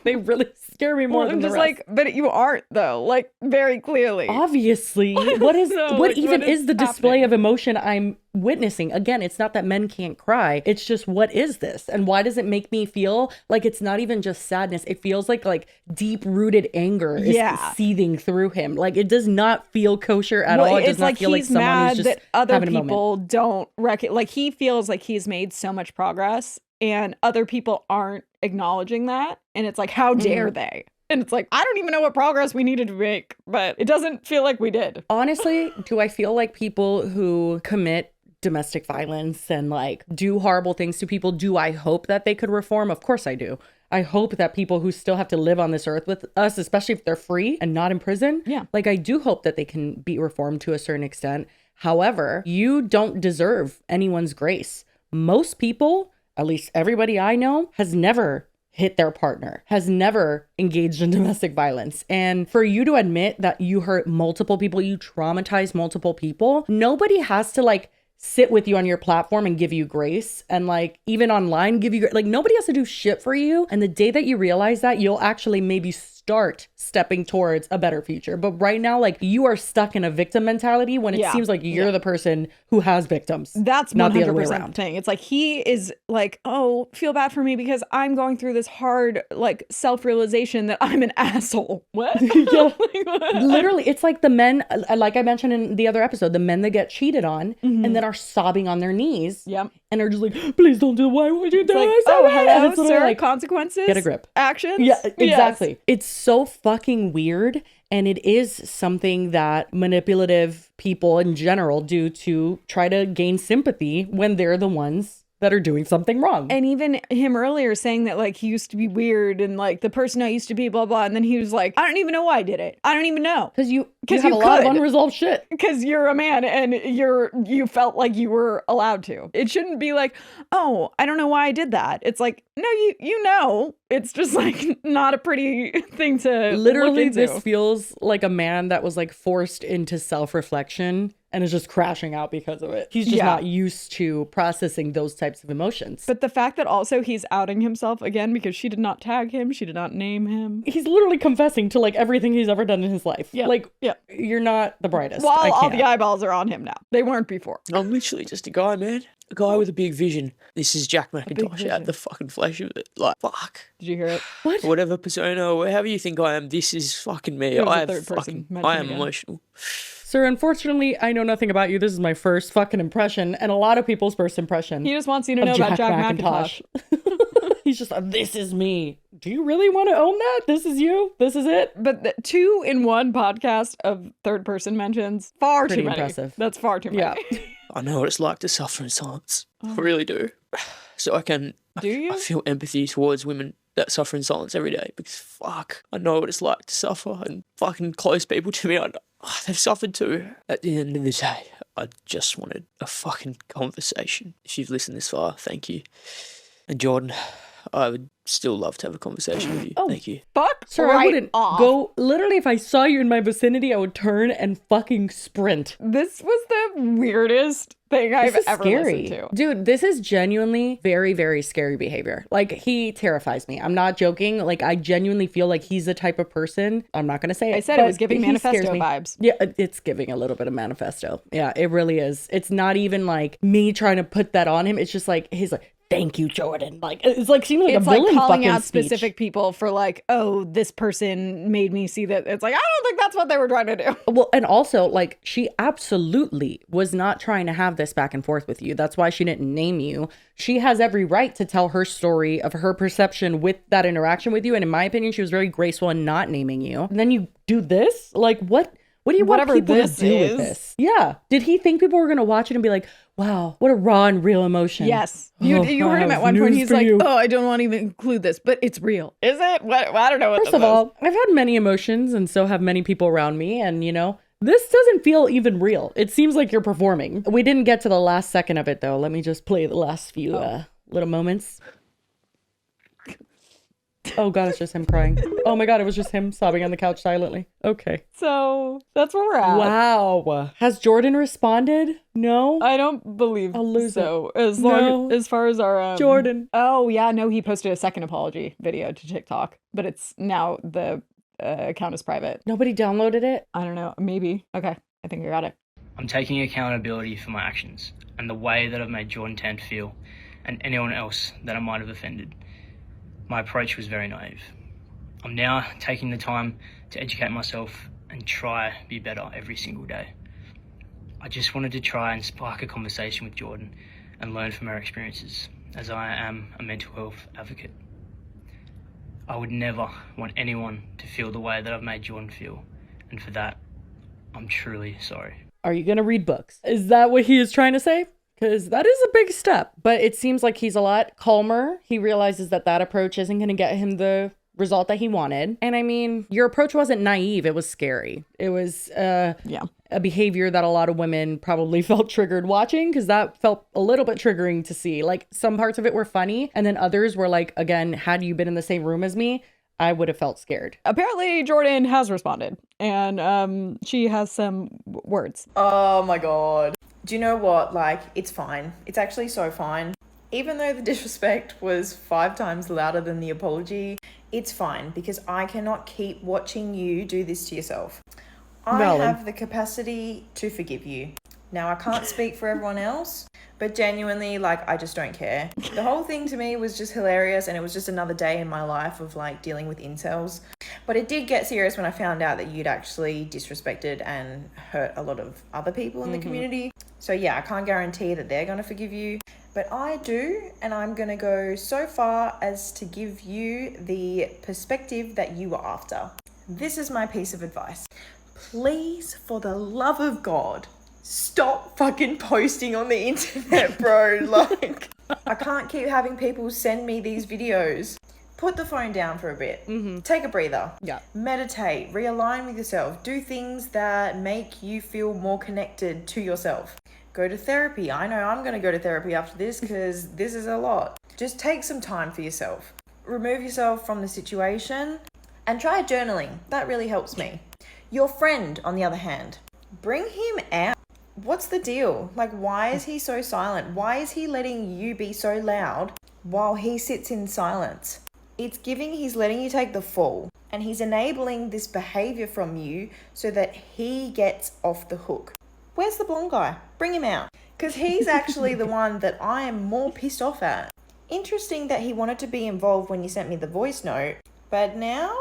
They really scare me more Well, than I'm the just rest. like, but you aren't though, like, very clearly. Obviously. What is No, what like, even what is is the display happening? of emotion I'm witnessing? Again, it's not that men can't cry. It's just, what is this? And why does it make me feel like it's not even just sadness? It feels like deep-rooted anger is seething through him. Like, it does not feel kosher at all. It does it's not like feel like he's someone mad who's just that other having a moment. people don't like, he feels like he's made so much progress and other people aren't acknowledging that, and it's like, how dare they? And it's like, I don't even know what progress we needed to make, but it doesn't feel like we did. Honestly, do I feel like people who commit domestic violence and like do horrible things to people, do I hope that they could reform? Of course I do. I hope that people who still have to live on this earth with us, especially if they're free and not in prison, like, I do hope that they can be reformed to a certain extent. However, you don't deserve anyone's grace. Most people, at least everybody I know, has never hit their partner, has never engaged in domestic violence. And for you to admit that you hurt multiple people, you traumatized multiple people, nobody has to like sit with you on your platform and give you grace, and like even online give you like, nobody has to do shit for you. And the day that you realize that, you'll actually maybe start stepping towards a better future. But right now, like, you are stuck in a victim mentality when it seems like you're the person who has victims. That's not the other 100% way the around. thing. It's like, he is like, oh, feel bad for me because I'm going through this hard, like, self-realization that I'm an asshole. What? Yeah. Like, what? Literally, it's like the men, like I mentioned in the other episode, the men that get cheated on and then are sobbing on their knees. Yep. And are just like, please don't do it. Why would you do Like, it? oh, And hello, it's literally sir. like, Consequences. get a grip. Actions. Yeah, Yes. exactly. It's so fucking weird. And it is something that manipulative people in general do to try to gain sympathy when they're the ones that are doing something wrong. And even him earlier saying that, like, he used to be weird and like the person I used to be, blah, blah. And then he was like, I don't even know why I did it. I don't even know. Because you Because have you a lot of could. unresolved shit. Because you're a man and you felt like you were allowed to. It shouldn't be like, oh, I don't know why I did that. It's like, no, you know, it's just like not a pretty thing to Literally, look into. this feels like a man that was like forced into self-reflection and is just crashing out because of it. He's just not used to processing those types of emotions. But the fact that also he's outing himself again because she did not tag him, she did not name him. He's literally confessing to like everything he's ever done in his life. Yeah. Like, yeah. You're not the brightest. While I all can't. the eyeballs are on him now. They weren't before. I'm literally just a guy, man. A guy with a big vision. This is Jack McIntosh vision. out the fucking flesh of it. Like, fuck. Did you hear it? What? Whatever persona or whoever you think I am, this is fucking me. It was I a have third person fucking, mentioning I am it. emotional. Sir, unfortunately, I know nothing about you. This is my first fucking impression, and a lot of people's first impression. He just wants you to know about Jack McIntosh. He's just, this is me. Do you really want to own that? This is you? This is it? But the 2 in 1 podcast of third person mentions, far Pretty too many. impressive. That's far too many. Yeah. I know what it's like to suffer in silence. I really do. So I can... Do you? I feel empathy towards women that suffer in silence every day because, fuck, I know what it's like to suffer, and fucking close people to me, they've suffered too. At the end of the day, I just wanted a fucking conversation. If you've listened this far, thank you. And Jordan, I would still love to have a conversation with you. Oh. Thank you. Fuck Sir, right I wouldn't off. go. Literally, if I saw you in my vicinity, I would turn and fucking sprint. This was the weirdest thing I've This is ever scary. listened to. Dude, this is genuinely very, very scary behavior. Like, he terrifies me. I'm not joking. Like, I genuinely feel like he's the type of person. I'm not going to say it. I said it but was giving he scares manifesto me. vibes. Yeah, it's giving a little bit of manifesto. Yeah, it really is. It's not even like me trying to put that on him. It's just like, he's like, thank you, Jordan. Like, it's like seeming like It's a like villain calling fucking out speech. specific people for like, oh, this person made me see that. It's like, I don't think that's what they were trying to do. Well, and also, like, she absolutely was not trying to have this back and forth with you. That's why she didn't name you. She has every right to tell her story of her perception with that interaction with you. And in my opinion, she was very graceful in not naming you. And then you do this? Like, what do you Whatever want people this to do is. with this? Yeah. Did he think people were going to watch it and be like, wow, what a raw and real emotion? Yes. You Oh, heard him I at have one point. news He's for like, you. oh, I don't want to even include this, but it's real. Is it? What? I don't know what First this of all, I've had many emotions, and so have many people around me. And, you know, this doesn't feel even real. It seems like you're performing. We didn't get to the last second of it, though. Let me just play the last few little moments. Oh, God, it's just him crying. Oh, my God, it was just him sobbing on the couch silently. Okay. So that's where we're at. Wow. Has Jordan responded? No? I don't believe I'll lose so. it. As far as our Jordan. Oh yeah, no, he posted a second apology video to TikTok, but it's now the account is private. Nobody downloaded it? I don't know. Maybe. Okay, I think I got it. I'm taking accountability for my actions and the way that I've made Jordan Tan feel and anyone else that I might have offended. My approach was very naive. I'm now taking the time to educate myself and try be better every single day. I just wanted to try and spark a conversation with Jordan and learn from her experiences, as I am a mental health advocate. I would never want anyone to feel the way that I've made Jordan feel, and for that, I'm truly sorry. Are you going to read books? Is that what he is trying to say? Because that is a big step. But it seems like he's a lot calmer. He realizes that that approach isn't going to get him the result that he wanted. And I mean, your approach wasn't naive. It was scary. It was a behavior that a lot of women probably felt triggered watching, because that felt a little bit triggering to see. Like, some parts of it were funny, and then others were like, again, had you been in the same room as me, I would have felt scared. Apparently, Jordan has responded, and she has some words. Oh my god. Do you know what? Like, it's fine. It's actually so fine. Even though the disrespect was 5 times louder than the apology, it's fine, because I cannot keep watching you do this to yourself. I have the capacity to forgive you. Now, I can't speak for everyone else, but genuinely, like, I just don't care. The whole thing to me was just hilarious, and it was just another day in my life of, like, dealing with incels. But it did get serious when I found out that you'd actually disrespected and hurt a lot of other people in the community. So yeah, I can't guarantee that they're going to forgive you, but I do, and I'm going to go so far as to give you the perspective that you were after. This is my piece of advice. Please, for the love of God, stop fucking posting on the internet, bro. Like, I can't keep having people send me these videos. Put the phone down for a bit. Take a breather. Yeah. Meditate. Realign with yourself. Do things that make you feel more connected to yourself. Go to therapy. I know I'm going to go to therapy after this, because this is a lot. Just take some time for yourself. Remove yourself from the situation and try journaling. That really helps me. Your friend, on the other hand, bring him out. What's the deal? Like, why is he so silent? Why is he letting you be so loud while he sits in silence? It's he's letting you take the fall, and he's enabling this behavior from you so that he gets off the hook. Where's the blonde guy? Bring him out, because he's actually the one that I am more pissed off at. Interesting that he wanted to be involved when you sent me the voice note, but now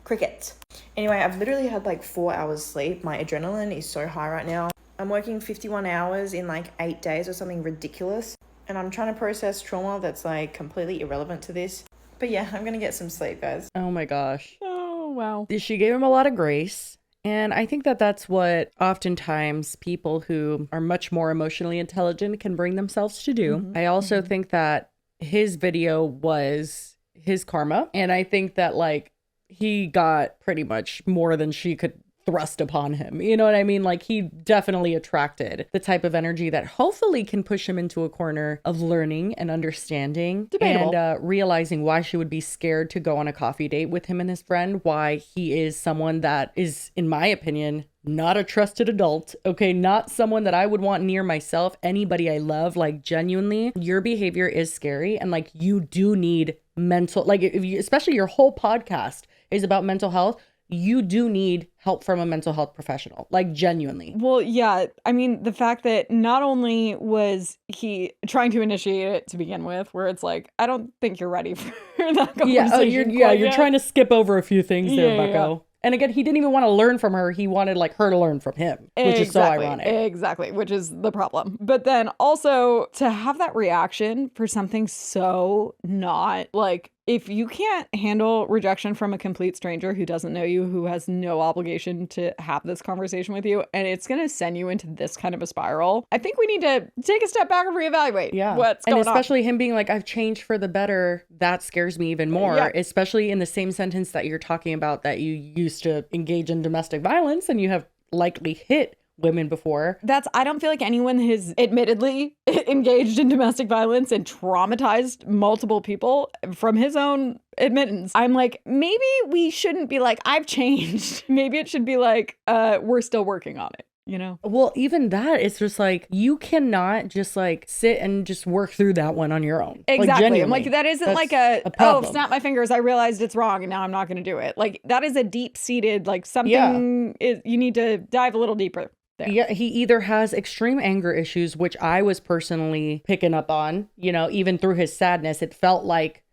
Crickets. Anyway, I've literally had like 4 hours sleep. My adrenaline is so high right now. I'm working 51 hours in like 8 days or something ridiculous. And I'm trying to process trauma that's like completely irrelevant to this. But yeah, I'm gonna get some sleep, guys. Oh my gosh. Oh, wow. She gave him a lot of grace. And I think that that's what oftentimes people who are much more emotionally intelligent can bring themselves to do. I also think that his video was his karma. And I think that like he got pretty much more than she could thrust upon him. You know what I mean? Like he definitely attracted the type of energy that hopefully can push him into a corner of learning and understanding. Debatable. And realizing why she would be scared to go on a coffee date with him and his friend, why he is someone that is, in my opinion, not a trusted adult. Okay, not someone that I would want near myself, anybody I love. Like genuinely, your behavior is scary, and like you do need mental, like if you, especially your whole podcast is about mental health, you do need help from a mental health professional, like genuinely. Well, yeah. I mean, the fact that not only was he trying to initiate it to begin with, where it's like, I don't think you're ready for that conversation. You're trying to skip over a few things there, Yeah, Bucko. yeah. And again, he didn't even want to learn from her. He wanted like her to learn from him, which is so ironic. Exactly, which is the problem. But then also to have that reaction for something so not like, if you can't handle rejection from a complete stranger who doesn't know you, who has no obligation to have this conversation with you, and it's going to send you into this kind of a spiral, I think we need to take a step back and reevaluate what's going on. And especially him being like, I've changed for the better, that scares me even more, especially in the same sentence that you're talking about that you used to engage in domestic violence and you have likely hit women before. I don't feel like anyone has admittedly engaged in domestic violence and traumatized multiple people from his own admittance. I'm like, maybe we shouldn't be like, I've changed. Maybe it should be like, we're still working on it. You know? Well, even that, it's just like, you cannot just like sit and just work through that one on your own. Exactly. I'm like, that isn't that's like a problem. Snap my fingers, I realized it's wrong and now I'm not going to do it. Like that is a deep-seated, like something is, you need to dive a little deeper there. Yeah, he either has extreme anger issues, which I was personally picking up on, you know, even through his sadness, it felt like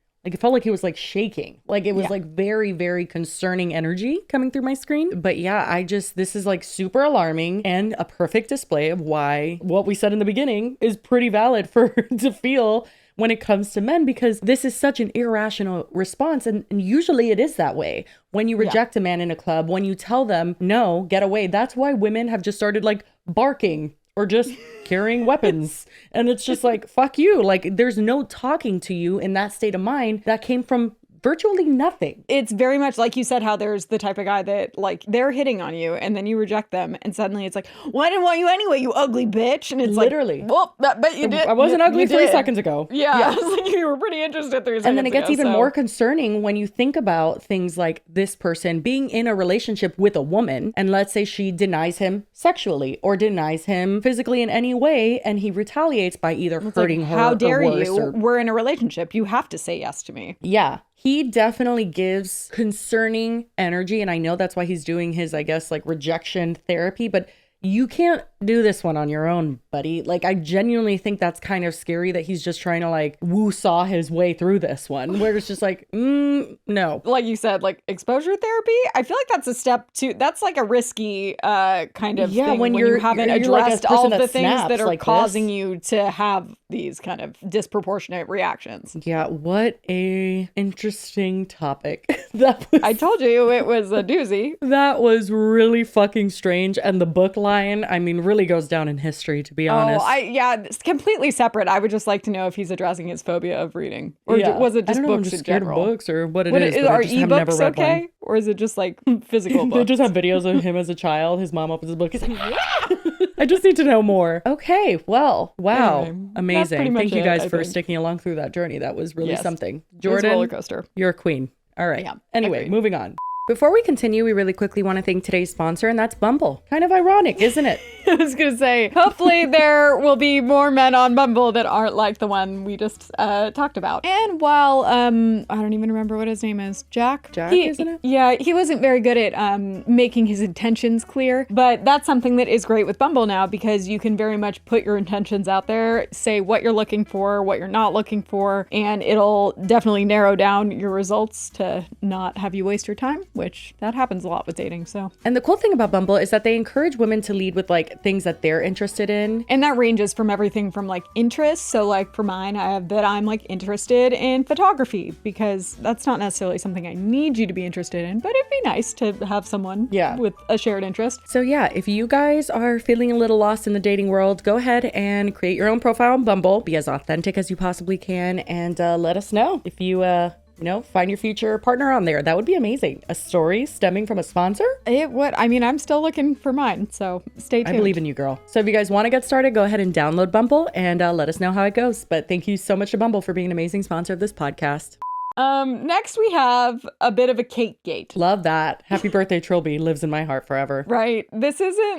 he was like shaking. Like it was like very, very concerning energy coming through my screen. But yeah, this is like super alarming and a perfect display of why what we said in the beginning is pretty valid for to feel when it comes to men, because this is such an irrational response. And usually it is that way. When you reject a man in a club, when you tell them, no, get away. That's why women have just started like barking or just carrying weapons. And it's just like, fuck you. Like there's no talking to you in that state of mind that came from virtually nothing. It's very much like you said, how there's the type of guy that like they're hitting on you and then you reject them and suddenly it's like, well, I didn't want you anyway, you ugly bitch. And it's literally like, well, but you did. I wasn't ugly 3 seconds ago. Yeah. It's like you were pretty interested 3 seconds ago. And then it gets even more concerning when you think about things like this person being in a relationship with a woman, and let's say she denies him sexually or denies him physically in any way, and he retaliates by either hurting her or worse. How dare you? We're in a relationship. You have to say yes to me. Yeah. He definitely gives concerning energy. And I know that's why he's doing his, I guess, like rejection therapy. But you can't do this one on your own, buddy. Like, I genuinely think that's kind of scary that he's just trying to like woo-saw his way through this one, where it's just like, no. Like you said, like exposure therapy. I feel like that's a step to, that's like a risky kind of thing when you haven't addressed like all the things that are like causing you to have these kind of disproportionate reactions. Yeah, what a interesting topic. I told you it was a doozy. That was really fucking strange. And the book line, I mean, really goes down in history, to be honest. It's completely separate. I would just like to know if he's addressing his phobia of reading, or was it just books in general? Of books or what it is. Are ebooks okay, one. Or is it just like physical books? They just have videos of him as a child. His mom opens his book. He's like, I just need to know more. Okay, well, wow, anyway, amazing. Thank you guys for sticking along through that journey. That was really something. Jordan, roller coaster. You're a queen. All right. Yeah, anyway, moving on. Before we continue, we really quickly want to thank today's sponsor, and that's Bumble. Kind of ironic, isn't it? I was going to say, hopefully there will be more men on Bumble that aren't like the one we just talked about. And while, I don't even remember what his name is. Jack, isn't it? Yeah, he wasn't very good at making his intentions clear, but that's something that is great with Bumble now, because you can very much put your intentions out there, say what you're looking for, what you're not looking for, and it'll definitely narrow down your results to not have you waste your time. which that happens a lot with dating. So, And the cool thing about Bumble is that they encourage women to lead with like things that they're interested in. and that ranges from everything from like interests. So like for mine, I have that I'm like interested in photography, because that's not necessarily something I need you to be interested in, but it'd be nice to have someone with a shared interest. So yeah, if you guys are feeling a little lost in the dating world, go ahead and create your own profile on Bumble. Be as authentic as you possibly can, and let us know if you find your future partner on there. That would be amazing. A story stemming from a sponsor? It would. I mean, I'm still looking for mine, so stay tuned. I believe in you, girl. So if you guys want to get started, go ahead and download Bumble and let us know how it goes. But thank you so much to Bumble for being an amazing sponsor of this podcast. Next we have a bit of a CakeGate. Love that. Happy birthday, Trilby. Lives in my heart forever. Right. There's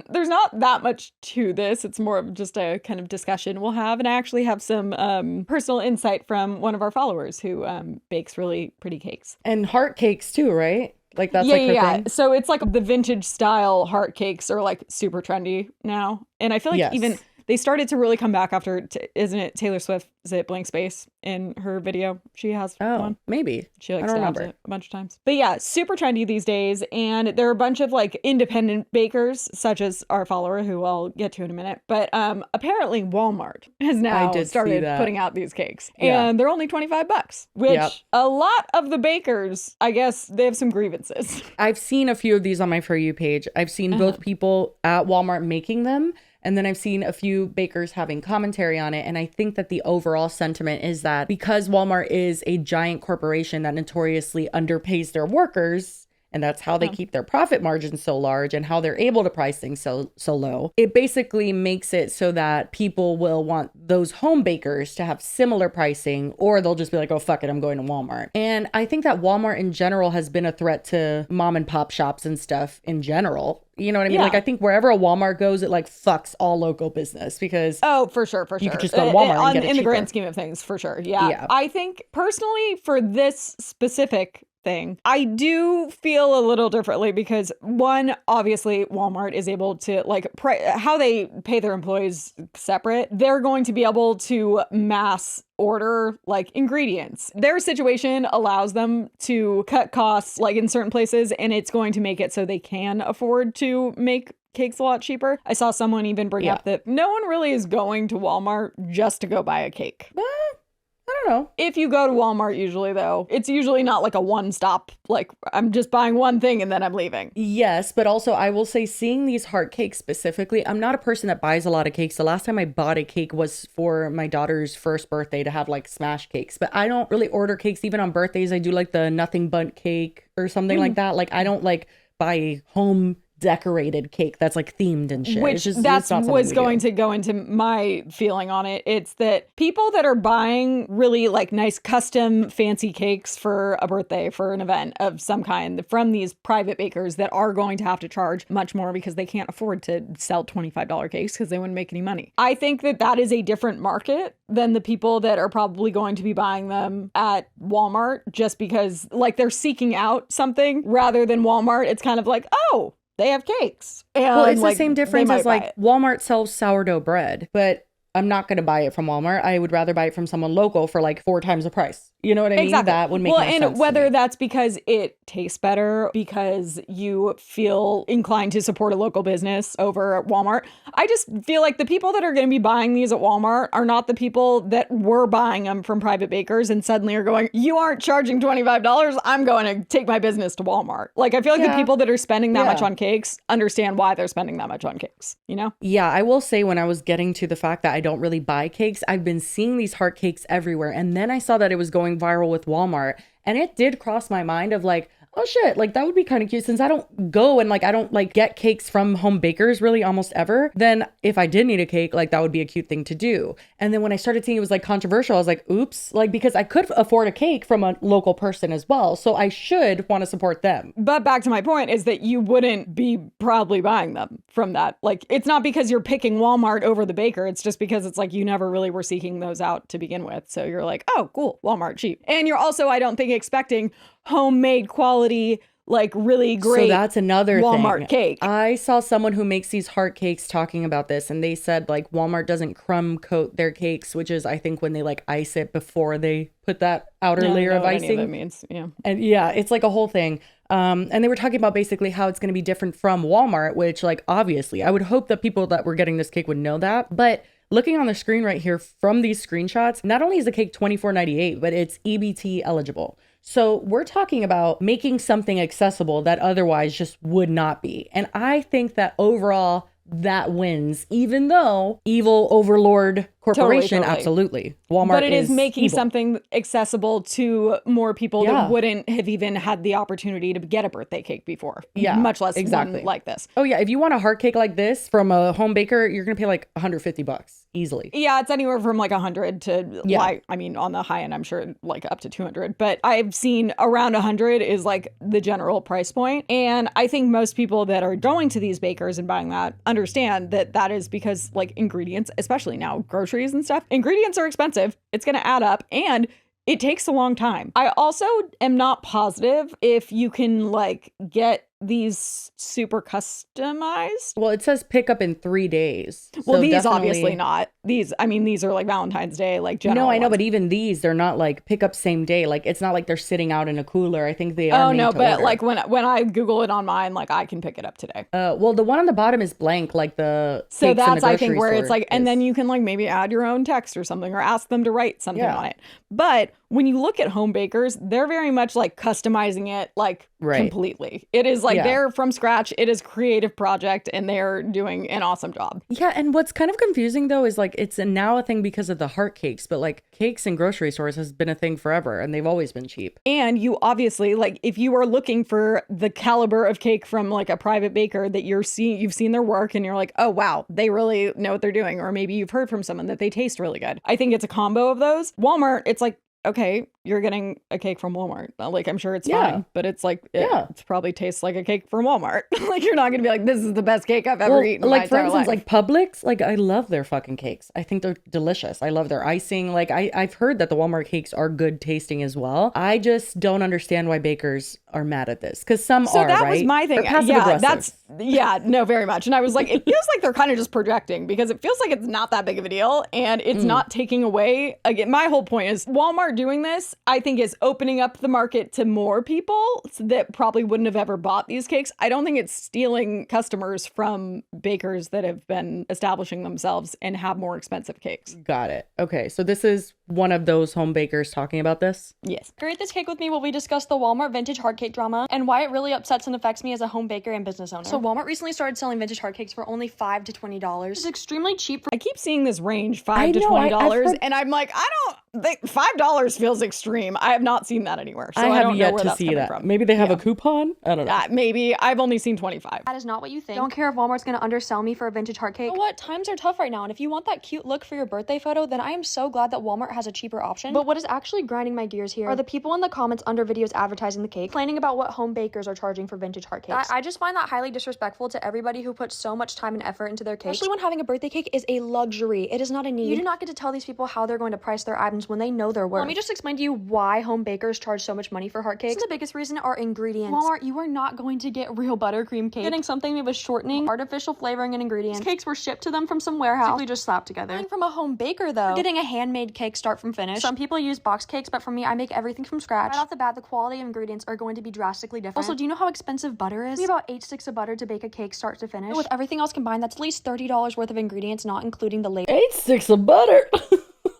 not that much to this. It's more of just a kind of discussion we'll have. And I actually have some personal insight from one of our followers who bakes really pretty cakes. And heart cakes too, right? Like that's her thing? So it's like the vintage style heart cakes are like super trendy now. And I feel like even they started to really come back after, isn't it Taylor Swift? Is it Blank Space in her video? She has one. Maybe. She like stabs it a bunch of times. But yeah, super trendy these days. And there are a bunch of like independent bakers, such as our follower, who I'll get to in a minute. But apparently Walmart has now started putting out these cakes. And they're only $25, which a lot of the bakers, I guess, they have some grievances. I've seen a few of these on my For You page. I've seen both people at Walmart making them, and then I've seen a few bakers having commentary on it. And I think that the overall sentiment is that because Walmart is a giant corporation that notoriously underpays their workers, and that's how they keep their profit margins so large and how they're able to price things so low, it basically makes it so that people will want those home bakers to have similar pricing, or they'll just be like, oh, fuck it, I'm going to Walmart. And I think that Walmart in general has been a threat to mom and pop shops and stuff in general. You know what I mean? Like, I think wherever a Walmart goes, it like fucks all local business, because for sure. You could just go to Walmart and get it in cheaper. the grand scheme of things, for sure. Yeah. I think personally for this specific thing, I do feel a little differently, because one, obviously Walmart is able to like how they pay their employees separate. They're going to be able to mass order like ingredients. Their situation allows them to cut costs like in certain places, and it's going to make it so they can afford to make cakes a lot cheaper. I saw someone even bring up that no one really is going to Walmart just to go buy a cake. I don't know. If you go to Walmart usually, though, it's usually not like a one-stop, like I'm just buying one thing and then I'm leaving. Yes, but also I will say, seeing these heart cakes specifically, I'm not a person that buys a lot of cakes. The last time I bought a cake was for my daughter's first birthday to have like smash cakes. But I don't really order cakes even on birthdays. I do like the nothing bundt cake or something like that. Like I don't like buy a home decorated cake that's like themed and shit. Which that's was going to go into my feeling on it. It's that people that are buying really like nice custom fancy cakes for a birthday, for an event of some kind, from these private bakers that are going to have to charge much more because they can't afford to sell $25 cakes because they wouldn't make any money. I think that that is a different market than the people that are probably going to be buying them at Walmart, just because like they're seeking out something rather than Walmart. It's kind of like, oh, they have cakes. And well, it's like, the same difference as like Walmart sells sourdough bread, but I'm not going to buy it from Walmart. I would rather buy it from someone local for like 4 times the price. You know what I mean? Exactly. That would make more sense. And whether that's because it tastes better, because you feel inclined to support a local business over Walmart. I just feel like the people that are going to be buying these at Walmart are not the people that were buying them from private bakers and suddenly are going, you aren't charging $25. I'm going to take my business to Walmart. Like, I feel like the people that are spending that much on cakes understand why they're spending that much on cakes, you know? Yeah, I will say, when I was getting to the fact that I don't really buy cakes, I've been seeing these heart cakes everywhere. And then I saw that it was going viral with Walmart, and it did cross my mind of like, oh shit, like that would be kind of cute, since I don't go and like I don't like get cakes from home bakers really almost ever. Then if I did need a cake, like that would be a cute thing to do. And then when I started seeing it was like controversial, I was like, oops, like, because I could afford a cake from a local person as well, so I should want to support them. But back to my point is that you wouldn't be proudly buying them from that. Like, it's not because you're picking Walmart over the baker. It's just because it's like you never really were seeking those out to begin with. So you're like, oh, cool, Walmart, cheap. And you're also, I don't think, expecting homemade quality, like really great. So that's another Walmart cake. I saw someone who makes these heart cakes talking about this, and they said like Walmart doesn't crumb coat their cakes, which is I think when they like ice it before they put that outer layer of icing. That means, yeah. And yeah, it's like a whole thing. And they were talking about basically how it's going to be different from Walmart, which like obviously I would hope that people that were getting this cake would know that. But looking on the screen right here from these screenshots, not only is the cake $24.98, but it's EBT eligible. So we're talking about making something accessible that otherwise just would not be. And I think that overall that wins, even though evil overlord corporation, Totally. absolutely. Walmart But it is making evil. something accessible to more people that wouldn't have even had the opportunity to get a birthday cake before. Yeah, Much less exactly. one like this. Oh yeah, if you want a heart cake like this from a home baker, you're gonna pay like $150 easily. Yeah, it's anywhere from like 100 to like, I mean, on the high end, I'm sure like up to 200, but I've seen around 100 is like the general price point. And I think most people that are going to these bakers and buying that understand that that is because like ingredients, especially now groceries and stuff, ingredients are expensive. It's going to add up and it takes a long time. I also am not positive if you can like get these super customized. Well, it says pick up in 3 days. Well, So these definitely- obviously not. These, I mean, these are like Valentine's Day, like general No, I know, ones. but even these, they're not like pick up same day. Like it's not like they're sitting out in a cooler. I think they are. Oh made no, to but order. like when I Google it on mine, like I can pick it up today. Well, the one on the bottom is blank, like the So cakes in the that's I think grocery where it's store like, and then is. you can like maybe add your own text or something, or ask them to write something Yeah. on it. But when you look at home bakers, they're very much like customizing it like Right. completely. It is like Yeah. they're from scratch. It is a creative project, and they're doing an awesome job. Yeah, and what's kind of confusing though is like it's now a thing because of the heart cakes, but like cakes in grocery stores has been a thing forever and they've always been cheap. And you obviously like if you are looking for the caliber of cake from like a private baker that you've seen their work and you're like, oh wow, they really know what they're doing. Or maybe you've heard from someone that they taste really good. I think it's a combo of those. Walmart, it's like, okay, you're getting a cake from Walmart. Like, I'm sure it's Yeah. fine, but it's like, Yeah. it probably tastes like a cake from Walmart. Like, you're not going to be like, this is the best cake I've ever eaten in my like for entire instance, life. like Publix, like I love their fucking cakes. I think they're delicious. I love their icing. Like I've heard that the Walmart cakes are good tasting as well. I just don't understand why bakers are mad at this because some So are. that right? was my thing. They're passive Yeah, aggressive. no, very much. And I was like, it feels like they're kind of just projecting because it feels like it's not that big of a deal and it's not taking away. Again, my whole point is Walmart doing this, I think, is opening up the market to more people that probably wouldn't have ever bought these cakes. I don't think it's stealing customers from bakers that have been establishing themselves and have more expensive cakes. Got it. Okay, so this is one of those home bakers talking about this. Yes. Create this cake with me while we discuss the Walmart vintage heart cake drama and why it really upsets and affects me as a home baker and business owner. So Walmart recently started selling vintage heart cakes for only $5 to $20. It's extremely cheap for I keep seeing this range I $5 to know, I've $20 heard- and I'm like, I don't think $5 feels extreme. I have not seen that anywhere. So I, have don't know yet where to that's see coming that. from. Maybe they have a coupon. I don't know. Maybe I've only seen 25. That is not what you think. Don't care if Walmart's gonna undersell me for a vintage heart cake. You know what? Times are tough right now, and if you want that cute look for your birthday photo, then I am so glad that Walmart has a cheaper option. But what is actually grinding my gears here are the people in the comments under videos advertising the cake, complaining about what home bakers are charging for vintage heart cakes. I just find that highly disrespectful to everybody who puts so much time and effort into their cake, especially when having a birthday cake is a luxury. It is not a need. You do not get to tell these people how they're going to price their items when they know their worth. Let me just explain to you why home bakers charge so much money for heart cakes. The biggest reason are ingredients. Walmart, you are not going to get real buttercream cake. Getting something made with shortening, artificial flavoring, and ingredients. These cakes were shipped to them from some warehouse, basically just slapped together. Coming from a home baker though, getting a handmade cake start from finish. Some people use box cakes, but for me, I make everything from scratch. Right off the bat, the quality of ingredients are going to be drastically different. Also, do you know how expensive butter is? It's about 8 sticks of butter to bake a cake start to finish. But with everything else combined, that's at least $30 worth of ingredients, not including the labor. 8 sticks of butter.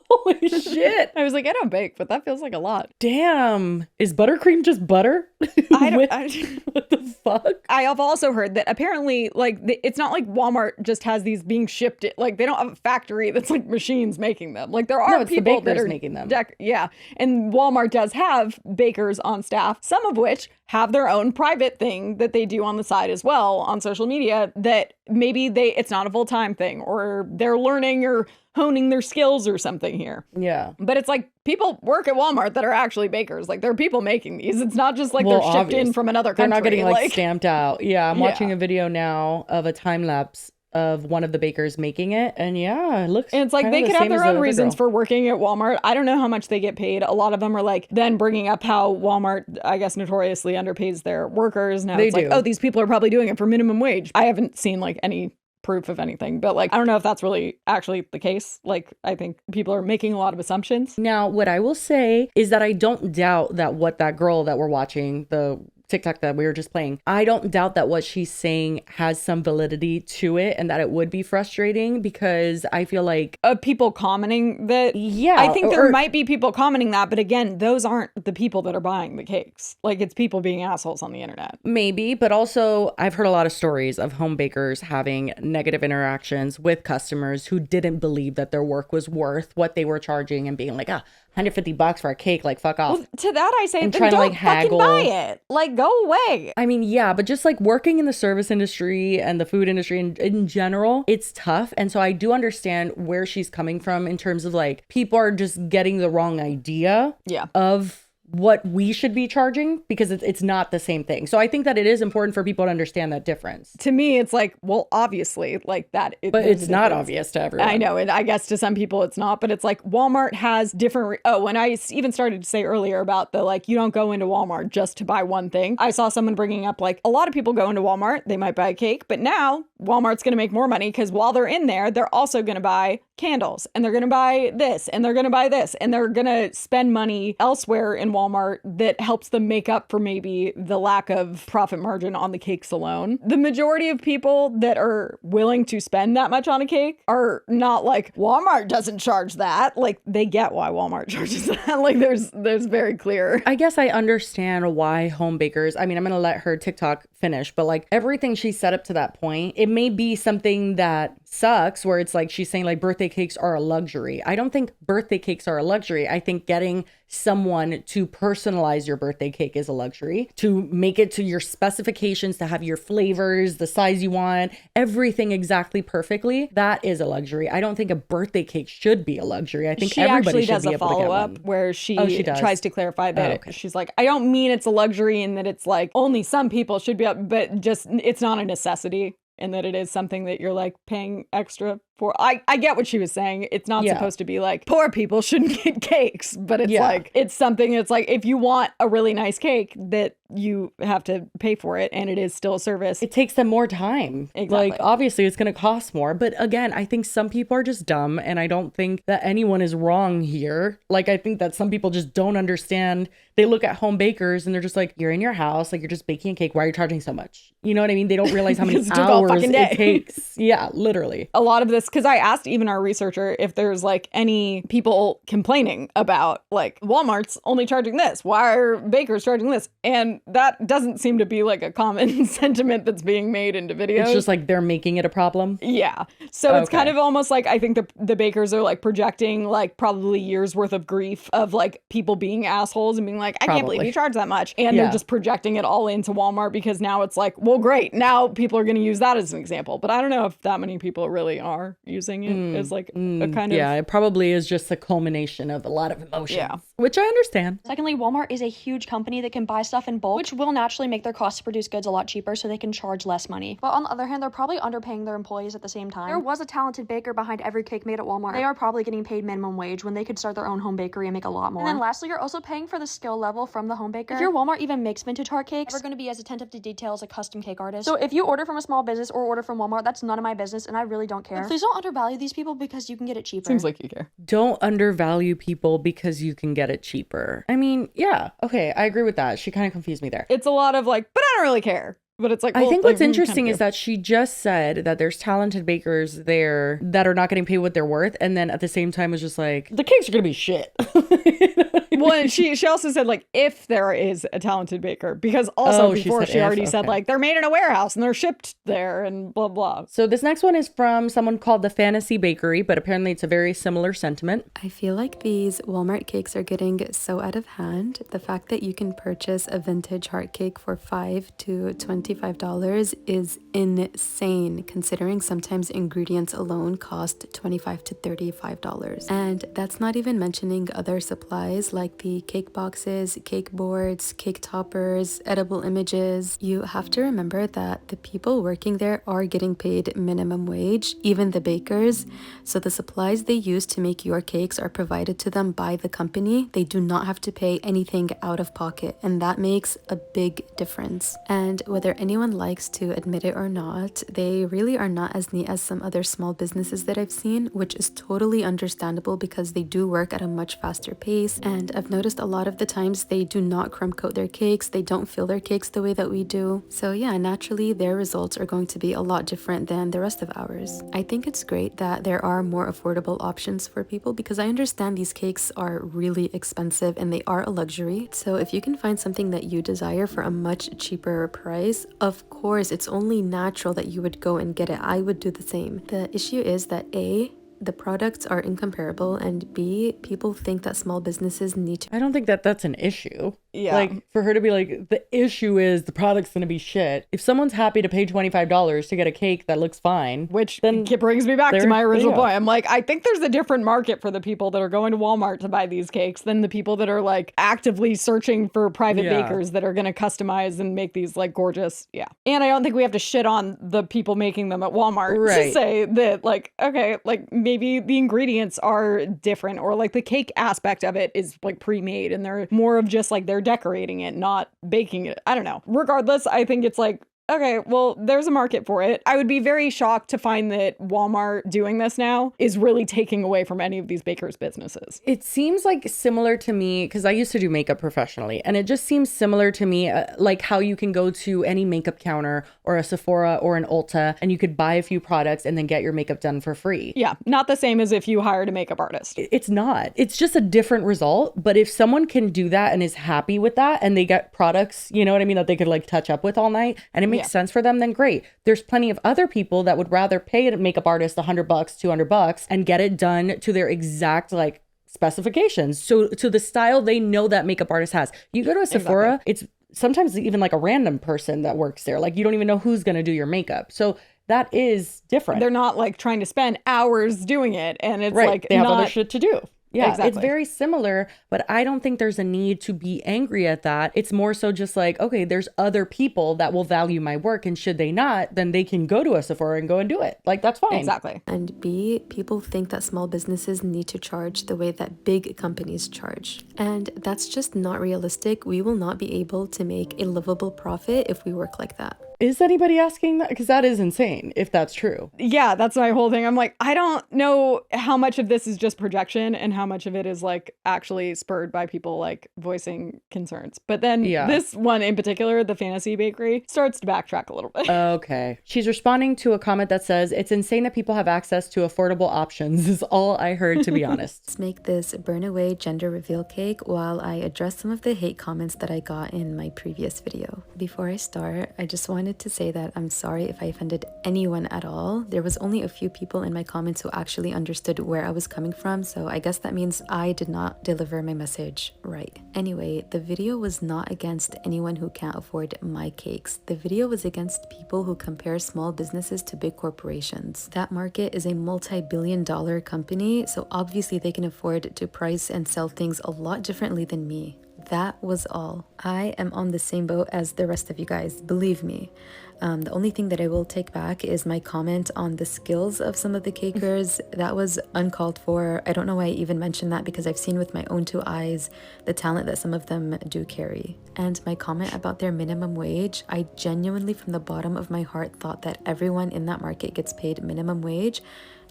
Holy shit. I was like, I don't bake, but that feels like a lot. Damn. Is buttercream just butter? I don't. What the fuck? I have also heard that apparently, like, it's not like Walmart just has these being shipped. Like, they don't have a factory that's like machines making them. Like, there are No, it's the people that bakers are making them. Yeah, and Walmart does have bakers on staff, some of which have their own private thing that they do on the side as well on social media. That maybe it's not a full-time thing, or they're learning or honing their skills or something here. Yeah. But it's like people work at Walmart that are actually bakers. Like, there are people making these. It's not just like Well, they're shipped in obvious. from another They're country. not getting like stamped out. Yeah, I'm Yeah. watching a video now of a time lapse of one of the bakers making it, and yeah, it looks. And it's like kinda they the could have same as their the own other reasons girl. for working at Walmart. I don't know how much they get paid. A lot of them are like then bringing up how Walmart, I guess, notoriously underpays their workers. Now They it's like, do. oh, these people are probably doing it for minimum wage. I haven't seen like any proof of anything, but like I don't know if that's really actually the case. Like, I think people are making a lot of assumptions. Now, what I will say is that I don't doubt that what that girl that we're watching, the TikTok that we were just playing, I don't doubt that what she's saying has some validity to it and that it would be frustrating, because I feel like people commenting that. Yeah, I think there might be people commenting that, but again, those aren't the people that are buying the cakes. Like, it's people being assholes on the internet. Maybe, but also I've heard a lot of stories of home bakers having negative interactions with customers who didn't believe that their work was worth what they were charging and being like, $150 for a cake, like, fuck off. Well, to that I say, and then trying don't to, like, haggle. fucking buy it. Like, go away. I mean, yeah, but just like working in the service industry and the food industry in general, it's tough. And so I do understand where she's coming from in terms of like, people are just getting the wrong idea of what we should be charging, because it's not the same thing. So I think that it is important for people to understand that difference. To me, it's like, well, obviously, like that. But it's not obvious to everyone. I know, and I guess to some people it's not, but it's like Walmart has different. When I even started to say earlier about the like, you don't go into Walmart just to buy one thing. I saw someone bringing up like, a lot of people go into Walmart, they might buy a cake, but now Walmart's going to make more money because while they're in there, they're also going to buy candles, and they're going to buy this, and they're going to buy this, and they're going to spend money elsewhere in Walmart that helps them make up for maybe the lack of profit margin on the cakes alone. The majority of people that are willing to spend that much on a cake are not like, Walmart doesn't charge that. Like, they get why Walmart charges that. Like, there's very clear. I guess I understand why home bakers, I mean, I'm going to let her TikTok finish, but like everything she set up to that point, it may be something that sucks, where it's like she's saying like birthday cakes are a luxury. I don't think birthday cakes are a luxury. I think getting someone to personalize your birthday cake is a luxury, to make it to your specifications, to have your flavors, the size you want, everything exactly perfectly. That is a luxury. I don't think a birthday cake should be a luxury. I think she everybody actually should does be a able to get follow-up one. where she does? tries to clarify that she's like, I don't mean it's a luxury and that it's like only some people should be up, but just it's not a necessity, and that it is something that you're like paying extra for. I get what she was saying. It's not supposed to be like poor people shouldn't get cakes, but it's like, it's something that's like, if you want a really nice cake, that you have to pay for it, and it is still a service. It takes them more time. Exactly. Like, obviously it's going to cost more, but again, I think some people are just dumb, and I don't think that anyone is wrong here. Like, I think that some people just don't understand. They look at home bakers and they're just like, you're in your house, like you're just baking a cake. Why are you charging so much? You know what I mean? They don't realize how many hours it takes. Yeah, literally. A lot of this, because I asked even our researcher if there's like any people complaining about like, Walmart's only charging this, why are bakers charging this? And that doesn't seem to be like a common sentiment that's being made into videos. It's just like they're making it a problem. Yeah. So it's kind of almost like, I think the bakers are like projecting like probably years worth of grief of like people being assholes and being like, I can't believe you charge that much. And they're just projecting it all into Walmart, because now it's like, well, great, now people are going to use that as an example. But I don't know if that many people really are using it as like a kind of... Yeah, it probably is just a culmination of a lot of emotions, which I understand. Secondly, Walmart is a huge company that can buy stuff in bulk, which will naturally make their cost to produce goods a lot cheaper, so they can charge less money. But on the other hand, they're probably underpaying their employees at the same time. There was a talented baker behind every cake made at Walmart. They are probably getting paid minimum wage when they could start their own home bakery and make a lot more. And then lastly, you're also paying for the skill level from the home baker. If your Walmart even makes vintage heart cakes, you're going to be as attentive to detail as a custom cake artist. So if you order from a small business or order from Walmart, that's none of my business, and I really don't care. But please don't undervalue these people because you can get it cheaper. Seems like you care. Don't undervalue people because you can get it cheaper. I mean, yeah, okay, I agree with that. She kind of confused me there. It's a lot of like, but I don't really care. But it's like, I think what's interesting kind of is that she just said that there's talented bakers there that are not getting paid what they're worth, and then at the same time was just like, the cakes are gonna be shit. Well, and she also said like, if there is a talented baker, because also before she already said like, they're made in a warehouse and they're shipped there and blah blah. So this next one is from someone called the Fantasy Bakery, but apparently it's a very similar sentiment. I feel like these Walmart cakes are getting so out of hand. The fact that you can purchase a vintage heart cake for $5 to $25 is insane, considering sometimes ingredients alone cost $25 to $35. And that's not even mentioning other supplies like the cake boxes, cake boards, cake toppers, edible images. You have to remember that the people working there are getting paid minimum wage, even the bakers. So the supplies they use to make your cakes are provided to them by the company. They do not have to pay anything out of pocket, and that makes a big difference. And whether anyone likes to admit it or not, they really are not as neat as some other small businesses that I've seen, which is totally understandable because they do work at a much faster pace and I've noticed a lot of the times they do not crumb coat their cakes. They don't fill their cakes the way that we do. So yeah, naturally their results are going to be a lot different than the rest of ours. I think it's great that there are more affordable options for people because I understand these cakes are really expensive and they are a luxury. So if you can find something that you desire for a much cheaper price, of course, it's only natural that you would go and get it. I would do the same. The issue is that A, the products are incomparable, and B, people think that small businesses need to. I don't think that that's an issue. Yeah. Like, for her to be like, the issue is the product's gonna be shit. If someone's happy to pay $25 to get a cake that looks fine, Which then brings me back to there my you original go. point. I'm like, I think there's a different market for the people that are going to Walmart to buy these cakes than the people that are like actively searching for private Yeah. bakers that are going to customize and make these like gorgeous. Yeah. And I don't think we have to shit on the people making them at Walmart to Right. say that like, okay, like maybe the ingredients are different or like the cake aspect of it is like pre-made and they're more of just like they're decorating it, not baking it. I don't know. Regardless, I think it's like, okay, well, there's a market for it. I would be very shocked to find that Walmart doing this now is really taking away from any of these bakers' businesses. It seems like similar to me because I used to do makeup professionally, and it just seems similar to me, like how you can go to any makeup counter or a Sephora or an Ulta and you could buy a few products and then get your makeup done for free. Yeah, not the same as if you hired a makeup artist. It's not. It's just a different result. But if someone can do that and is happy with that and they get products, you know what I mean, that they could like touch up with all night and it makes sense for them, then great. There's plenty of other people that would rather pay a makeup artist $100, $200 and get it done to their exact like specifications. So to the style they know that makeup artist has. You go to a Sephora, it's sometimes even like a random person that works there. Like you don't even know who's going to do your makeup. So that is different. They're not like trying to spend hours doing it. And it's right. like they have not... other shit to do. Yeah, exactly. It's very similar, but I don't think there's a need to be angry at that. It's more so just like, okay, there's other people that will value my work, and should they not, then they can go to a Sephora and go and do it. Like, that's fine. Exactly. And B, people think that small businesses need to charge the way that big companies charge. And that's just not realistic. We will not be able to make a livable profit if we work like that. Is anybody asking that? Because that is insane, if that's true. Yeah, that's my whole thing. I'm like, I don't know how much of this is just projection and how much of it is like actually spurred by people like voicing concerns. But then this one in particular, the fantasy bakery, starts to backtrack a little bit. Okay. She's responding to a comment that says, it's insane that people have access to affordable options is all I heard, to be honest. Let's make this burn away gender reveal cake while I address some of the hate comments that I got in my previous video. Before I start, I just wanted to say that I'm sorry if I offended anyone at all. There was only a few people in my comments who actually understood where I was coming from, so I guess that means I did not deliver my message right. Anyway, the video was not against anyone who can't afford my cakes. The video was against people who compare small businesses to big corporations. That market is a multi-billion-dollar company, so obviously they can afford to price and sell things a lot differently than me. That was all. I am on the same boat as the rest of you guys, believe me. The only thing that I will take back is my comment on the skills of some of the cakers. That was uncalled for. I don't know why I even mentioned that because I've seen with my own two eyes the talent that some of them do carry. And my comment about their minimum wage, I genuinely from the bottom of my heart thought that everyone in that market gets paid minimum wage.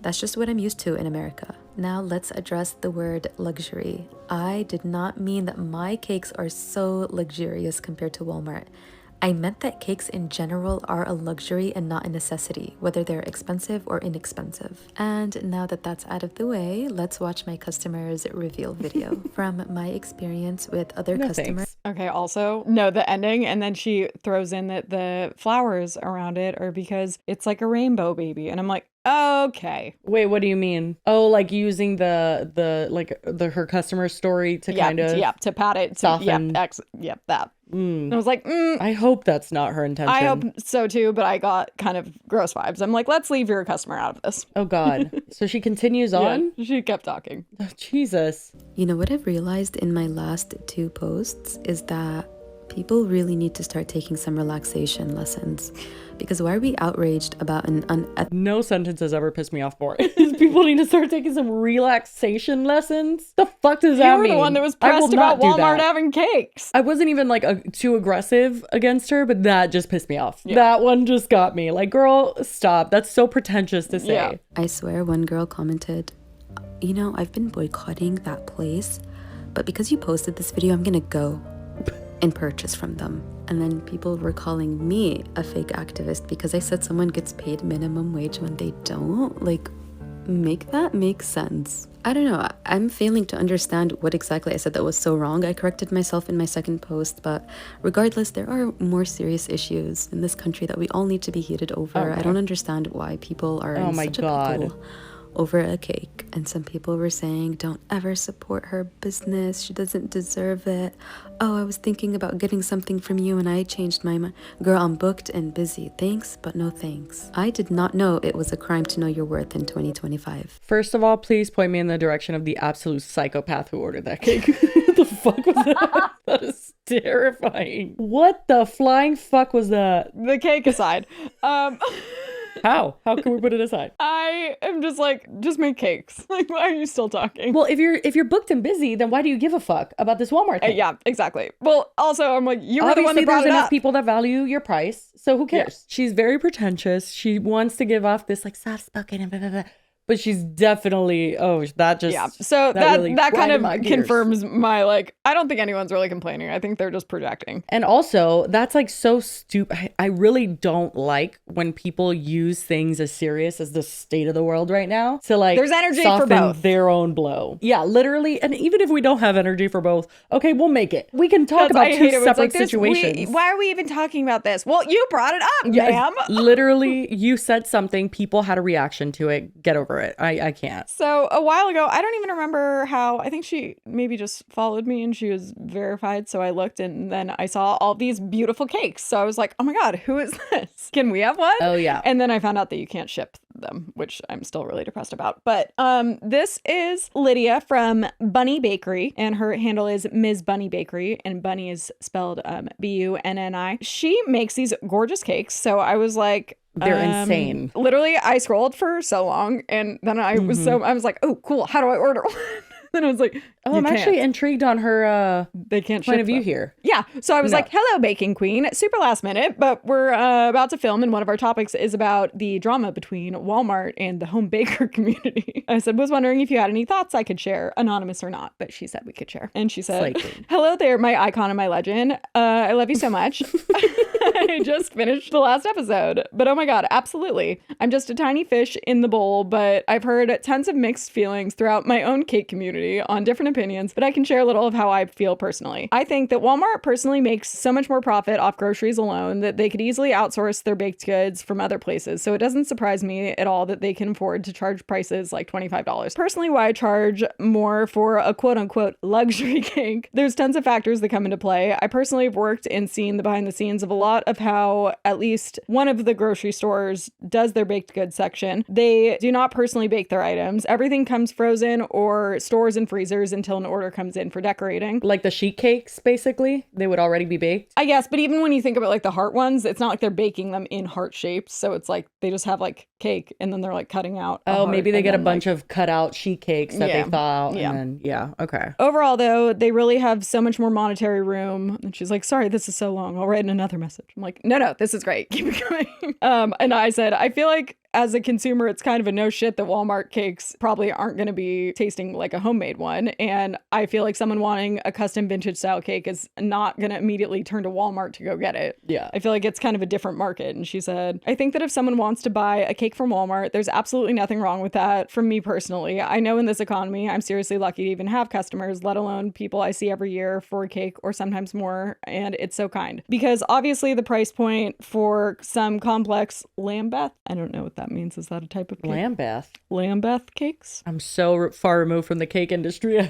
That's just what I'm used to in America. Now let's address the word luxury. I did not mean that my cakes are so luxurious compared to Walmart. I meant that cakes in general are a luxury and not a necessity, whether they're expensive or inexpensive. And now that that's out of the way, let's watch my customer's reveal video. From my experience with other customers. Okay, also, no, the ending, and then she throws in that the flowers around it are because it's like a rainbow baby. And I'm like, okay. Wait, what do you mean? Oh, like using the her customer story to kind of to pat it, soften. That. And I was like, I hope that's not her intention. I hope so too, but I got kind of gross vibes. I'm like, let's leave your customer out of this. Oh God. So she continues on? Yeah, she kept talking. Oh, Jesus. You know what I've realized in my last two posts is that people really need to start taking some relaxation lessons. Because why are we outraged about an No sentence has ever pissed me off more. People need to start taking some relaxation lessons. The fuck does that mean? You were the one that was pressed about Walmart having cakes. I wasn't even like too aggressive against her, but that just pissed me off. Yeah. That one just got me. Like, girl, stop. That's so pretentious to say. Yeah. I swear one girl commented, you know, I've been boycotting that place, but because you posted this video, I'm gonna go and purchase from them. And then people were calling me a fake activist because I said someone gets paid minimum wage when they don't. Like, make that make sense. I don't know. I'm failing to understand what exactly I said that was so wrong. I corrected myself in my second post, but regardless, there are more serious issues in this country that we all need to be heated over. I don't understand why people are in such a pickle over a cake. And some people were saying, don't ever support her business. She doesn't deserve it. Oh, I was thinking about getting something from you and I changed my mind. Girl, I'm booked and busy. Thanks, but no thanks. I did not know it was a crime to know your worth in 2025. First of all, please point me in the direction of the absolute psychopath who ordered that cake. What the fuck was that? That is terrifying. What the flying fuck was that? The cake aside. How can we put it aside? I am just like, just make cakes. Like, why are you still talking? Well, if you're booked and busy, then why do you give a fuck about this Walmart cake? Yeah, exactly. Well, also, I'm like, you were the one that brought there's it enough up. people that value your price, so who cares? Yeah. She's very pretentious. She wants to give off this like soft spoken and blah, blah, blah. But she's definitely, so that really kind of my gears. confirms my, like, I don't think anyone's really complaining. I think they're just projecting. And also, that's like so stupid. I really don't like when people use things as serious as the state of the world right now to like there's energy soften for both. Their own blow. Yeah, literally. And even if we don't have energy for both, okay, we'll make it. We can talk about two separate situations. Why are we even talking about this? Well, you brought it up, ma'am. Literally, you said something. People had a reaction to it. Get over it. I can't. So a while ago, I don't even remember how, I think she maybe just followed me and she was verified. So I looked and then I saw all these beautiful cakes. So I was like, oh my God, who is this? Can we have one? Oh yeah. And then I found out that you can't ship them, which I'm still really depressed about. But this is Lydia from Bunny Bakery and her handle is Ms. Bunny Bakery and Bunny is spelled Bunni. She makes these gorgeous cakes. So I was like, they're insane. Literally, I scrolled for so long and then I was like, oh, cool. How do I order one? Then I was like, I'm actually intrigued on her they can't point ship of view them. here. Yeah. So I was like, hello, Baking Queen. Super last minute, but we're about to film and one of our topics is about the drama between Walmart and the home baker community. I said, was wondering if you had any thoughts I could share, anonymous or not, but she said we could share. And she said, hello there, my icon and my legend. I love you so much. I just finished the last episode, but oh my God, absolutely. I'm just a tiny fish in the bowl, but I've heard tons of mixed feelings throughout my own cake community on different opinions, but I can share a little of how I feel personally. I think that Walmart personally makes so much more profit off groceries alone that they could easily outsource their baked goods from other places. So it doesn't surprise me at all that they can afford to charge prices like $25. Personally, why I charge more for a quote unquote luxury cake, there's tons of factors that come into play. I personally have worked and seen the behind the scenes of a lot of how at least one of the grocery stores does their baked goods section. They do not personally bake their items. Everything comes frozen or stores in freezers until an order comes in for decorating. Like the sheet cakes, basically, they would already be baked. I guess, but even when you think about like the heart ones, it's not like they're baking them in heart shapes. So it's like they just have like cake and then they're like cutting out. Maybe they get a bunch of cut out sheet cakes that they thaw out. Yeah. And then, okay. Overall, though, they really have so much more monetary room. And she's like, sorry, this is so long. I'll write in another message. I'm like, no, this is great. Keep it going. And I said, I feel like as a consumer, it's kind of a no shit that Walmart cakes probably aren't going to be tasting like a homemade one. And I feel like someone wanting a custom vintage style cake is not going to immediately turn to Walmart to go get it. Yeah. I feel like it's kind of a different market. And she said, I think that if someone wants to buy a cake from Walmart, there's absolutely nothing wrong with that. For me personally, I know in this economy, I'm seriously lucky to even have customers, let alone people I see every year for a cake or sometimes more. And it's so kind because obviously the price point for some complex Lambeth, I don't know what that means. Is that a type of cake? Lambeth cakes? I'm so far removed from the cake industry. I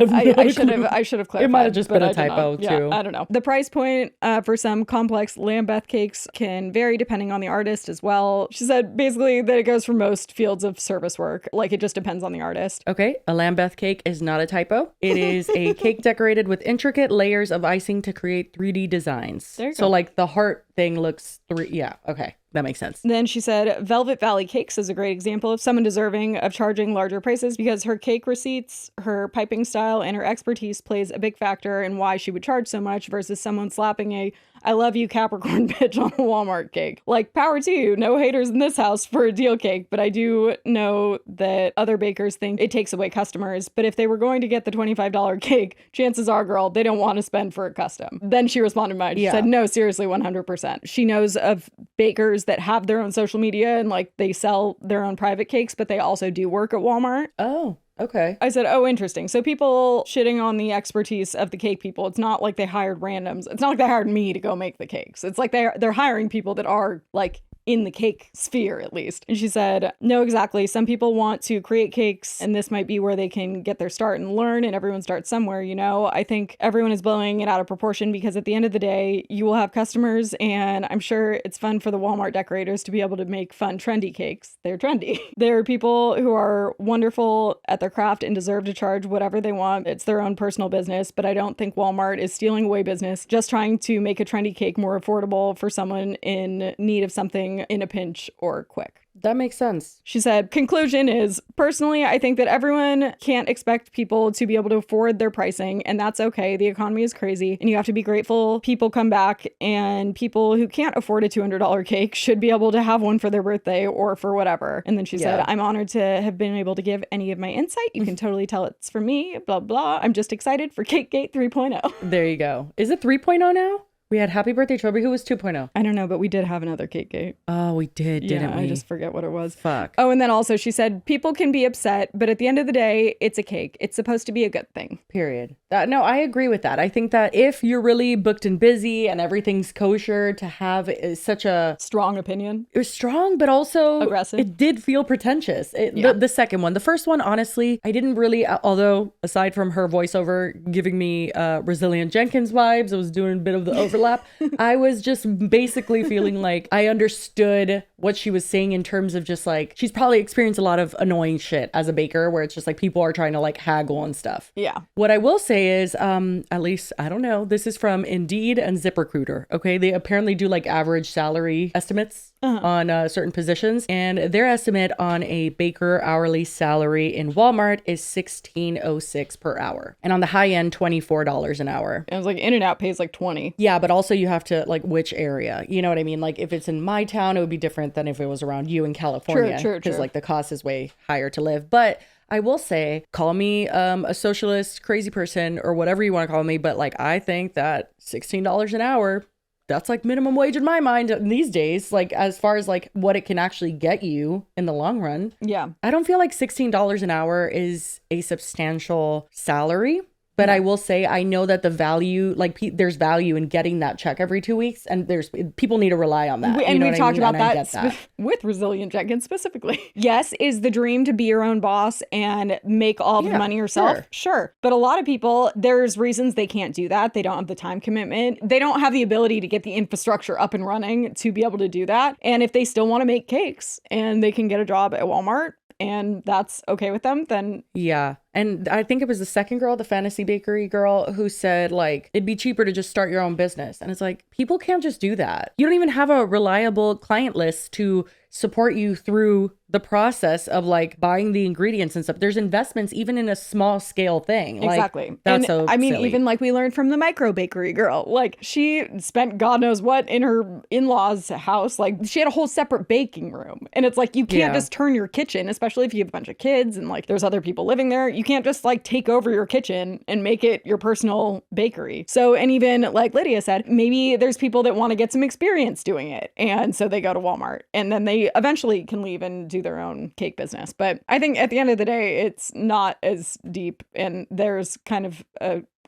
should have clarified. It might have just been a typo too. I don't know. The price point for some complex Lambeth cakes can vary depending on the artist as well. She said basically that it goes for most fields of service work. Like it just depends on the artist. Okay, a Lambeth cake is not a typo. It is a cake decorated with intricate layers of icing to create 3D designs. There you so go. like the heart thing looks okay. that makes sense. Then she said, Velvet Valley Cakes is a great example of someone deserving of charging larger prices because her cake receipts, her piping style, and her expertise plays a big factor in why she would charge so much versus someone slapping a I love you Capricorn bitch on a Walmart cake. Like, power to you. No haters in this house for a deal cake, but I do know that other bakers think it takes away customers. But if they were going to get the $25 cake, chances are, girl, they don't want to spend for a custom. Then she responded back. She said, no, seriously, 100%. She knows of bakers that have their own social media and like they sell their own private cakes, but they also do work at Walmart. Oh. Okay. I said, oh, interesting. So people shitting on the expertise of the cake people. It's not like they hired randoms. It's not like they hired me to go make the cakes. It's like they're hiring people that are like in the cake sphere, at least. And she said, no, exactly. Some people want to create cakes, and this might be where they can get their start and learn, and everyone starts somewhere, you know? I think everyone is blowing it out of proportion because at the end of the day, you will have customers, and I'm sure it's fun for the Walmart decorators to be able to make fun, trendy cakes. They're trendy. There are people who are wonderful at their craft and deserve to charge whatever they want. It's their own personal business, but I don't think Walmart is stealing away business, just trying to make a trendy cake more affordable for someone in need of something in a pinch or quick. That makes sense. She said, conclusion is, personally, I think that everyone can't expect people to be able to afford their pricing, and that's okay. The economy is crazy, and you have to be grateful people come back, and people who can't afford a $200 cake should be able to have one for their birthday or for whatever. And then she said, I'm honored to have been able to give any of my insight. You can totally tell it's from me, blah, blah. I'm just excited for CakeGate 3.0. There you go. Is it 3.0 now? We had Happy Birthday Trophy. Who was 2.0? I don't know, but we did have another CakeGate. Oh, we did, didn't we? I just forget what it was. Fuck. Oh, and then also she said, people can be upset, but at the end of the day, it's a cake. It's supposed to be a good thing. Period. No, I agree with that. I think that if you're really booked and busy and everything's kosher, to have such a strong opinion. It was strong, but also aggressive. It did feel pretentious. The second one. The first one, honestly, I didn't really, although aside from her voiceover giving me Resilient Jenkins vibes, I was doing a bit of the overlap. I was just basically feeling like I understood what she was saying in terms of just like, she's probably experienced a lot of annoying shit as a baker where it's just like people are trying to like haggle and stuff. Yeah. What I will say is, at least, I don't know, this is from Indeed and ZipRecruiter. Okay. They apparently do like average salary estimates on certain positions. And their estimate on a baker hourly salary in Walmart is $16.06 per hour. And on the high end, $24 an hour. It was like In-N-Out pays like 20. Yeah, but also you have to like which area, you know what I mean? Like if it's in my town, it would be different than if it was around you in California. True. Because like the cost is way higher to live. But I will say, call me a socialist, crazy person, or whatever you want to call me. But like, I think that $16 an hour, that's like minimum wage in my mind these days. Like as far as like what it can actually get you in the long run. Yeah. I don't feel like $16 an hour is a substantial salary. But I will say, I know that the value, like there's value in getting that check every 2 weeks, and there's people need to rely on that. And we've talked about that with Resilient Jenkins specifically. Yes, is the dream to be your own boss and make all the money yourself? Sure. But a lot of people, there's reasons they can't do that. They don't have the time commitment. They don't have the ability to get the infrastructure up and running to be able to do that. And if they still want to make cakes and they can get a job at Walmart, and that's okay with them, then yeah. And I think it was the second girl, the fantasy bakery girl, who said like it'd be cheaper to just start your own business. And it's like, people can't just do that. You don't even have a reliable client list to support you through the process of like buying the ingredients and stuff. There's investments even in a small scale thing. Exactly. Like, that's and so I mean, silly. even like we learned from the micro bakery girl, like she spent God knows what in her in-laws house. Like she had a whole separate baking room. And it's like, you can't just turn your kitchen, especially if you have a bunch of kids and like there's other people living there. You can't just like take over your kitchen and make it your personal bakery. So, and even like Lydia said, maybe there's people that want to get some experience doing it. And so they go to Walmart and then they eventually can leave and do their own cake business. But I think at the end of the day, it's not as deep, and there's kind of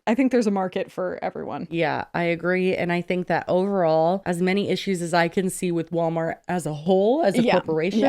I think there's a market for everyone. Yeah, I agree. And I think that overall, as many issues as I can see with Walmart as a whole, as a corporation,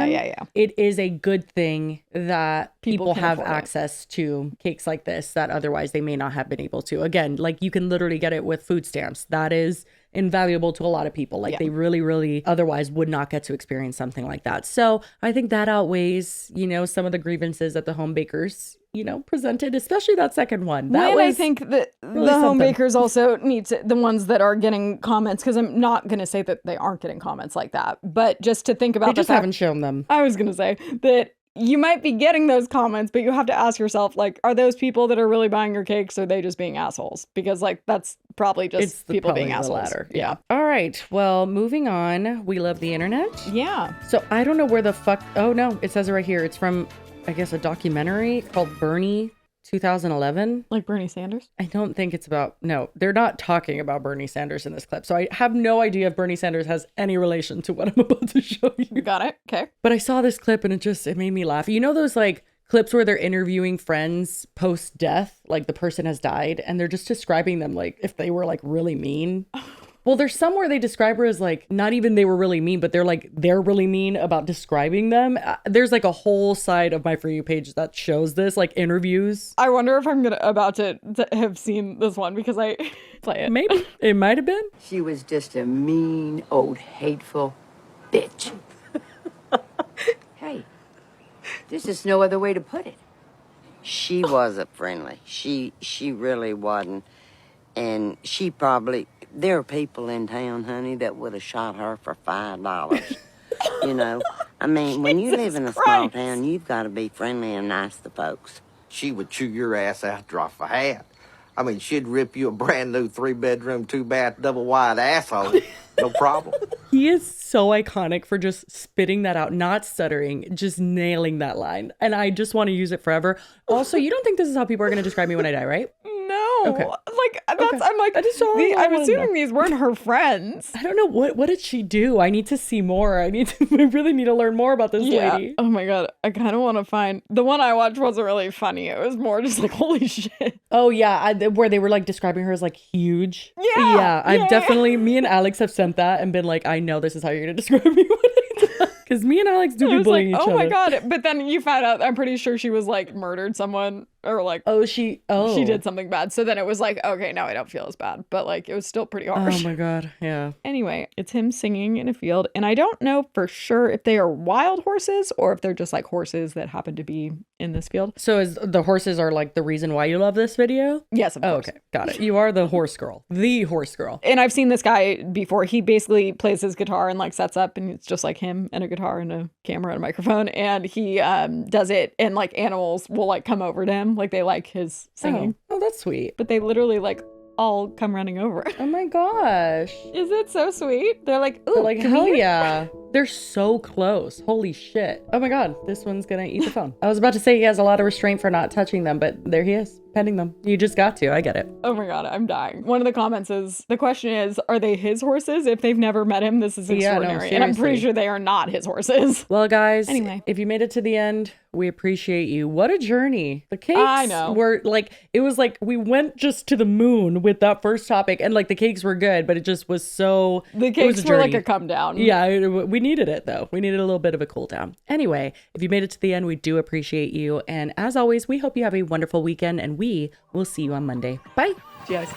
it is a good thing that people have access to cakes like this that otherwise they may not have been able to. Again, like you can literally get it with food stamps. That is invaluable to a lot of people. Like they really, really otherwise would not get to experience something like that. So I think that outweighs, you know, some of the grievances that the home bakers, you know, presented, especially that second one. I think that really the home something. bakers also need to, the ones that are getting comments, because I'm not going to say that they aren't getting comments like that, but just to think about They the just fact, haven't shown them. I was going to say that you might be getting those comments, but you have to ask yourself, like, are those people that are really buying your cakes, or are they just being assholes? Because, like, that's probably just people being assholes. Latter. Yeah. All right. Well, moving on. We love the internet. Yeah. So I don't know where the fuck. Oh, no. It says it right here. It's from, I guess, a documentary called Bernie 2011. Like Bernie Sanders? I don't think it's about. No, they're not talking about Bernie Sanders in this clip. So I have no idea if Bernie Sanders has any relation to what I'm about to show you. Got it. Okay. But I saw this clip and it made me laugh. You know those like clips where they're interviewing friends post-death, like the person has died, and they're just describing them like if they were like really mean. Well, there's some where they describe her as like, not even they were really mean, but they're really mean about describing them. There's like a whole side of my For You page that shows this, like interviews. I wonder if I'm about to have seen this one because I play it. Maybe. It might have been. She was just a mean, old, hateful bitch. Hey, there's just no other way to put it. She wasn't friendly. She really wasn't. And she probably... There are people in town, honey, that would have shot her for $5. You know? I mean, when you live in a small town, you've got to be friendly and nice to folks. She would chew your ass out, drop a hat. I mean, she'd rip you a brand new 3-bedroom, 2-bath, double-wide asshole. No problem. He is so iconic for just spitting that out, not stuttering, just nailing that line. And I just want to use it forever. Also, you don't think this is how people are going to describe me when I die, right? No. Okay. Like, that's, Okay. I'm like, I'm assuming these weren't her friends. I don't know. What did she do? I need to see more. I really need to learn more about this lady. Oh my God. I kind of want to find, the one I watched wasn't really funny. It was more just like, holy shit. Oh yeah. Where they were like describing her as like huge. Yeah. I've definitely, me and Alex have sent that and been like, I know this is how you're going to describe me when I die. Because me and Alex do be bullying each other. Oh my God. But then you found out, I'm pretty sure she was like murdered someone or like. She did something bad. So then it was like, okay, now I don't feel as bad. But like, it was still pretty harsh. Oh my God. Yeah. Anyway, it's him singing in a field. And I don't know for sure if they are wild horses or if they're just like horses that happen to be in this field. So the horses are like the reason why you love this video? Yes, of course. Okay. Got it. You are the horse girl. The horse girl. And I've seen this guy before. He basically plays his guitar and like sets up and it's just like him and a guitar and a camera and a microphone. And he does it and like animals will like come over to him. Like they like his singing. Oh, that's sweet. But they literally like all come running over. Oh my gosh. Is it so sweet? They're like, ooh, they're like, hell yeah. They're so close. Holy shit. Oh my God. This one's gonna eat the phone. I was about to say he has a lot of restraint for not touching them, but there he is, petting them. You just got to. I get it. Oh my God, I'm dying. One of the comments is, the question is, are they his horses? If they've never met him, this is extraordinary. And I'm pretty sure they are not his horses. Well, guys, anyway, if you made it to the end, we appreciate you. What a journey. The cakes I know. were like, it was like we went just to the moon with that first topic and like the cakes were good, but it just was so... The cakes were like a come down. Yeah, we needed it though. We needed a little bit of a cool down. Anyway, if you made it to the end, we do appreciate you. And as always, we hope you have a wonderful weekend and we will see you on Monday. Bye. Cheers.